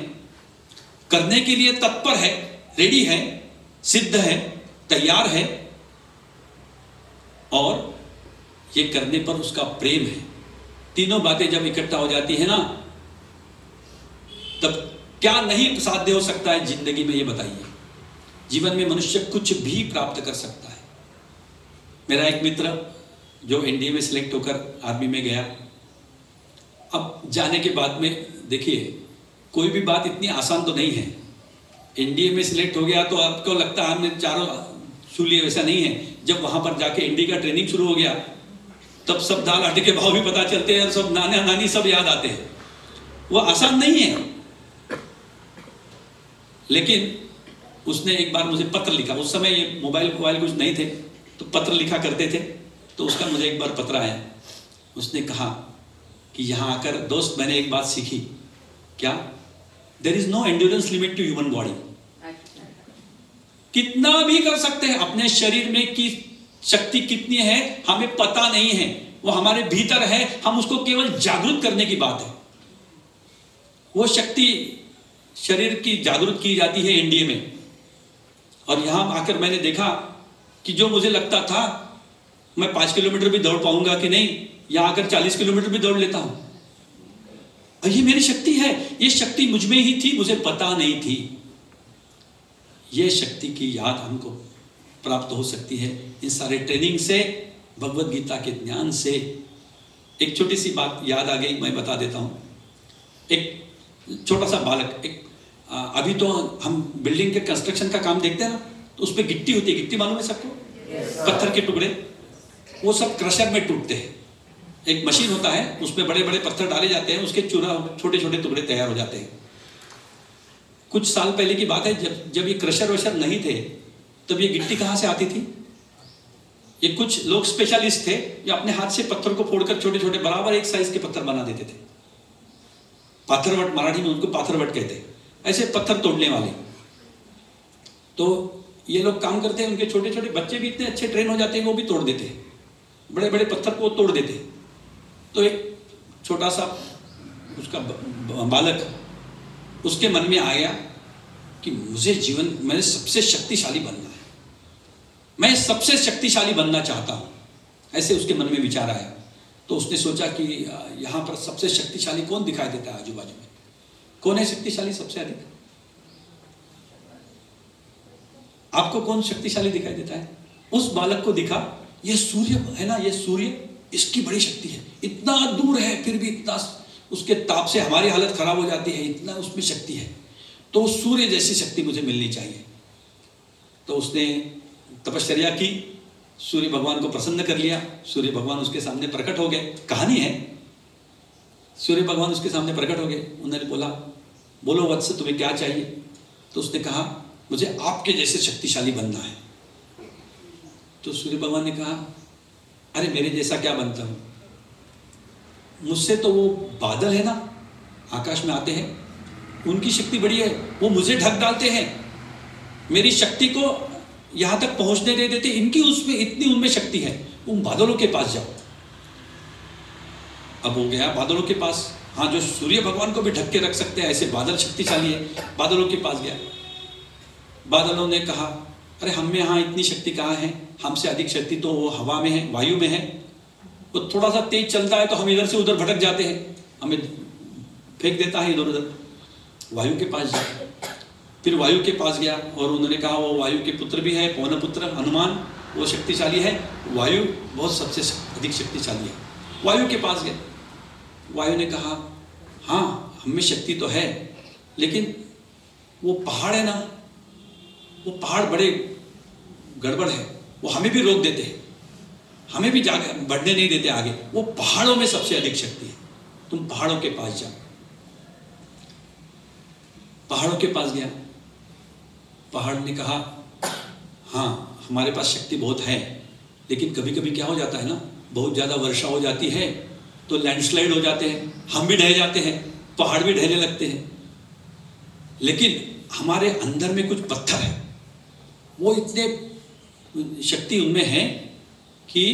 करने के लिए तत्पर है, रेडी है, सिद्ध है, तैयार है, और ये करने पर उसका प्रेम है। तीनों बातें जब इकट्ठा हो जाती है ना, तब क्या नहीं साध्य हो सकता है जिंदगी में, ये बताइए। जीवन में मनुष्य कुछ भी प्राप्त कर सकता है। मेरा एक मित्र जो एनडीए में सिलेक्ट होकर आर्मी में गया, अब जाने के बाद में देखिए, कोई भी बात इतनी आसान तो नहीं है। एनडीए में सिलेक्ट हो गया तो आपको लगता है हमने चारों छू लिए, वैसा नहीं है। जब वहां पर जाके एनडीए का ट्रेनिंग शुरू हो गया, तब सब दाल आटे के भाव भी पता चलते हैं, और सब नाना नानी सब याद आते हैं। वो आसान नहीं है। लेकिन उसने एक बार मुझे पत्र लिखा, उस समय ये मोबाइल कुछ नहीं थे, तो पत्र लिखा करते थे। तो उसका मुझे एक बार पत्र आया, उसने कहा कि यहाँ आकर दोस्त मैंने एक बात सीखी। क्या? There is no endurance limit to human body. कितना भी कर सकते हैं, अपने शरीर में की शक्ति कितनी है हमें पता नहीं है, वो हमारे भीतर है, हम उसको केवल जागृत करने की बात है। वो शक्ति शरीर की जागृत की जाती है एनडीए में। और यहां आकर मैंने देखा कि जो मुझे लगता था मैं 5 किलोमीटर भी दौड़ पाऊंगा कि नहीं, यहां आकर 40 किलोमीटर भी दौड़ लेता हूं। और ये मेरी शक्ति है, ये शक्ति मुझ में ही थी, मुझे पता नहीं थी। ये शक्ति की याद हमको प्राप्त हो सकती है इन सारे ट्रेनिंग से, भगवत गीता के ज्ञान से। एक छोटी सी बात याद आ गई, मैं बता देता हूं। एक छोटा सा बालक, अभी तो हम बिल्डिंग के कंस्ट्रक्शन का काम देखते हैं ना, तो उस पर गिट्टी होती है, गिट्टी मालूम है सबको? पत्थर के टुकड़े, वो सब क्रशर में टूटते हैं। एक मशीन होता है, उसमें बड़े बड़े पत्थर डाले जाते हैं, उसके चूरा छोटे छोटे टुकड़े तैयार हो जाते हैं। कुछ साल पहले की बात है, जब ये क्रशर वशर नहीं थे, तब ये गिट्टी कहाँ से आती थी? ये कुछ लोग स्पेशलिस्ट थे जो अपने हाथ से पत्थर को फोड़कर छोटे छोटे बराबर एक साइज के पत्थर बना देते थे। पाथरवट, मराठी में उनको पाथरवट कहते हैं, ऐसे पत्थर तोड़ने वाले। तो ये लोग काम करते हैं, उनके छोटे छोटे बच्चे भी इतने अच्छे ट्रेन हो जाते हैं, वो भी तोड़ देते हैं, बड़े बड़े पत्थर को तोड़ देते हैं। तो एक छोटा सा उसका बालक, उसके मन में आ गया कि मुझे जीवन में सबसे शक्तिशाली बनना है, मैं सबसे शक्तिशाली बनना चाहता हूं। ऐसे उसके मन में विचार आया। तो उसने सोचा कि यहां पर सबसे शक्तिशाली कौन दिखाई देता है आजू बाजू में, कौन है शक्तिशाली सबसे अधिक? आपको कौन शक्तिशाली दिखाई देता है? उस बालक को दिखा, ये सूर्य है ना, ये सूर्य, इसकी बड़ी शक्ति है, इतना दूर है फिर भी इतना उसके ताप से हमारी हालत खराब हो जाती है, इतना उसमें शक्ति है, तो सूर्य जैसी शक्ति मुझे मिलनी चाहिए। तो उसने तपश्चर्या की, सूर्य भगवान को प्रसन्न कर लिया। सूर्य भगवान उसके सामने प्रकट हो गए, कहानी है। सूर्य भगवान उसके सामने प्रकट हो गए। उन्होंने बोला, बोलो वत्स, तुम्हें क्या चाहिए? तो उसने कहा, मुझे आपके जैसे शक्तिशाली बनना है। तो सूर्य भगवान ने कहा, अरे मेरे जैसा क्या बनता हूं, मुझसे तो वो बादल है ना, आकाश में आते हैं, उनकी शक्ति बड़ी है, वो मुझे ढक डालते हैं, मेरी शक्ति को यहां तक पहुंचने दे देते, इनकी उसमें इतनी उनमें शक्ति है, उन बादलों के पास जाओ। अब हो गया बादलों के पास, हाँ, जो सूर्य भगवान को भी ढक के रख सकते हैं, ऐसे बादल शक्तिशाली है। बादलों के पास गया। बादलों ने कहा, अरे हम में यहाँ इतनी शक्ति कहाँ है, हमसे अधिक शक्ति तो वो हवा में है, वायु में है। वो थोड़ा सा तेज चलता है तो हम इधर से उधर भटक जाते हैं, हमें फेंक देता है इधर उधर। वायु के पास जा। फिर वायु के पास गया और उन्होंने कहा, वो वायु के पुत्र भी है, पवन पुत्र हनुमान, वो शक्तिशाली है। वायु बहुत सबसे अधिक शक्तिशाली है। वायु के पास गए। वायु ने कहा, हाँ हम में शक्ति तो है, लेकिन वो पहाड़ है ना, वो पहाड़ बड़े गड़बड़ है, वो हमें भी रोक देते हैं, हमें भी जागे बढ़ने नहीं देते आगे। वो पहाड़ों में सबसे अधिक शक्ति है, तुम पहाड़ों के पास जाओ। पहाड़ों के पास गया। पहाड़ ने कहा, हाँ हमारे पास शक्ति बहुत है, लेकिन कभी कभी क्या हो जाता है ना, बहुत ज्यादा वर्षा हो जाती है तो लैंडस्लाइड हो जाते हैं, हम भी ढह जाते हैं, पहाड़ भी ढहने लगते हैं। लेकिन हमारे अंदर में कुछ पत्थर है, वो इतने शक्ति उनमें है कि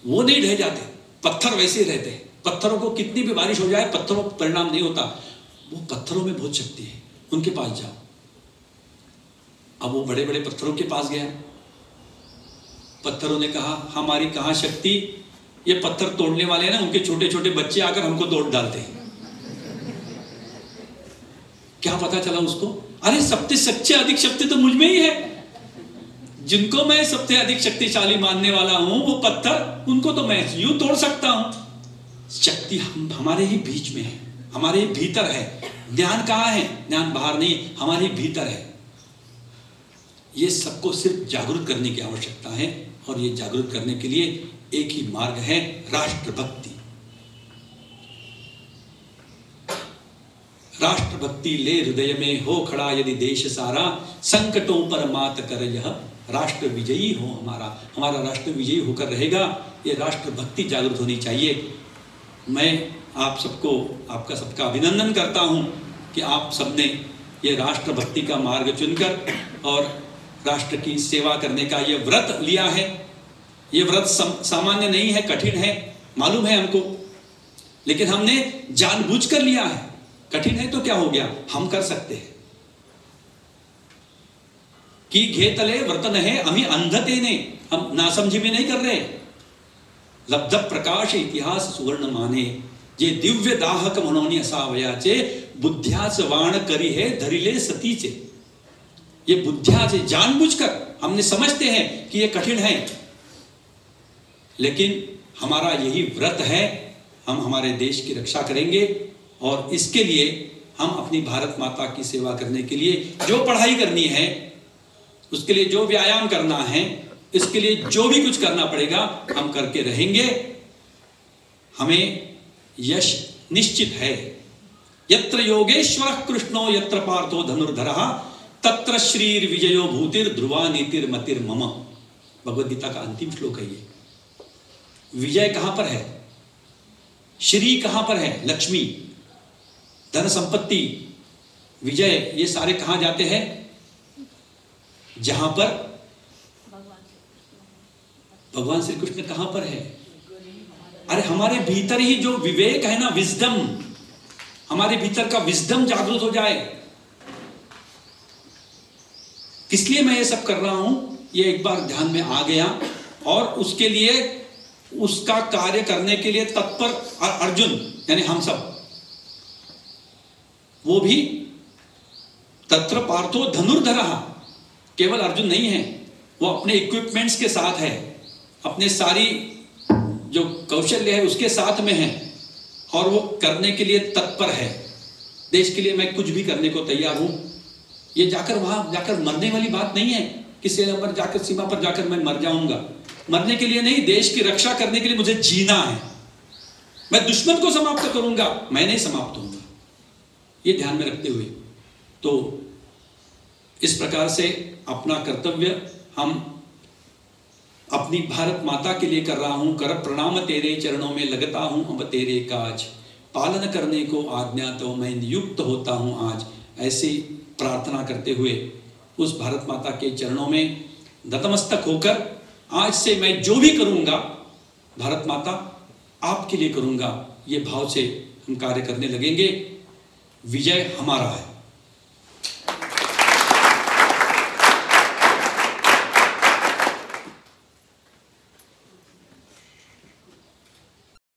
वो नहीं ढह जाते, पत्थर वैसे ही रहते हैं। पत्थरों को कितनी भी बारिश हो जाए, पत्थरों को परिणाम नहीं होता। वो पत्थरों में बहुत शक्ति है, उनके पास जाओ। अब वो बड़े बड़े पत्थरों के पास गया। पत्थरों ने कहा, हमारी कहाँ शक्ति, ये पत्थर तोड़ने वाले हैं ना, उनके छोटे छोटे बच्चे आकर हमको तोड़ डालते हैं। क्या पता चला उसको, अरे सबसे अधिक शक्ति तो मुझ में ही है, जिनको मैं सबसे अधिक शक्तिशाली मानने वाला हूं वो पत्थर, उनको तो मैं यूं तोड़ सकता हूं। शक्ति हमारे ही बीच में है, हमारे ही भीतर है। ज्ञान कहाँ है? ज्ञान बाहर नहीं, हमारे भीतर है। ये सबको सिर्फ जागरूक करने की आवश्यकता है, और ये जागरूक करने के लिए एक ही मार्ग है, राष्ट्रभक्ति। राष्ट्रभक्ति ले हृदय में हो खड़ा यदि देश सारा, संकटों पर मात कर यह राष्ट्र विजयी हो हमारा। हमारा राष्ट्र विजयी होकर रहेगा। ये राष्ट्रभक्ति जागृत होनी चाहिए। मैं आप सबको, आपका सबका अभिनंदन करता हूं कि आप सबने ये राष्ट्रभक्ति का मार्ग चुनकर और राष्ट्र की सेवा करने का ये व्रत लिया है। ये व्रत सामान्य नहीं है, कठिन है, मालूम है हमको, लेकिन हमने जानबूझकर लिया है। कठिन है तो क्या हो गया, हम कर सकते हैं। कि घेतले व्रत है अमी अंधते ने, हम नासमझी में नहीं कर रहे। लब्ध प्रकाश इतिहास सुवर्ण माने, जे दिव्य दाहक मनोनी असावयाचे, बुद्ध्याच वाण करी है धरिले सतीचे। ये बुद्धिया से जानबूझकर हमने समझते हैं कि ये कठिन है, लेकिन हमारा यही व्रत है। हम हमारे देश की रक्षा करेंगे और इसके लिए हम अपनी भारत माता की सेवा करने के लिए जो पढ़ाई करनी है, उसके लिए जो व्यायाम करना है, इसके लिए जो भी कुछ करना पड़ेगा हम करके रहेंगे। हमें यश निश्चित है। यत्र योगेश्वर कृष्णो यत्र पार्थो धनुर्धरः, तत्र श्रीर विजयो भूतिर ध्रुवा नीतिर मतिर मम। भगवद गीता का अंतिम श्लोक है ये। विजय कहां पर है, श्री कहां पर है, लक्ष्मी, धन संपत्ति, विजय, ये सारे कहां जाते हैं, जहां पर भगवान श्री कृष्ण कहां पर है। अरे हमारे भीतर ही जो विवेक है ना, विजडम, हमारे भीतर का विजडम जागृत हो जाए। इसलिए मैं ये सब कर रहा हूं, ये एक बार ध्यान में आ गया और उसके लिए, उसका कार्य करने के लिए तत्पर अर्जुन यानी हम सब, वो भी तत्र पार्थो धनुर्धरः, केवल अर्जुन नहीं है, वो अपने इक्विपमेंट्स के साथ है, अपने सारी जो कौशल्य है उसके साथ में है और वो करने के लिए तत्पर है। देश के लिए मैं कुछ भी करने को तैयार हूं। ये जाकर वहां जाकर मरने वाली बात नहीं है, किसी नंबर जाकर सीमा पर जाकर मैं मर जाऊंगा, मरने के लिए नहीं, देश की रक्षा करने के लिए मुझे जीना है। मैं दुश्मन को समाप्त करूंगा, मैं नहीं समाप्त होऊंगा। ये ध्यान में रखते हुए तो इस प्रकार से अपना कर्तव्य हम अपनी भारत माता के लिए कर रहा हूं। कर प्रणाम तेरे चरणों में लगता हूं अब तेरे काज, पालन करने को आज्ञा तो मैं नियुक्त होता हूं आज। ऐसी प्रार्थना करते हुए उस भारत माता के चरणों में नतमस्तक होकर आज से मैं जो भी करूंगा भारत माता आपके लिए करूंगा, ये भाव से हम कार्य करने लगेंगे। विजय हमारा है।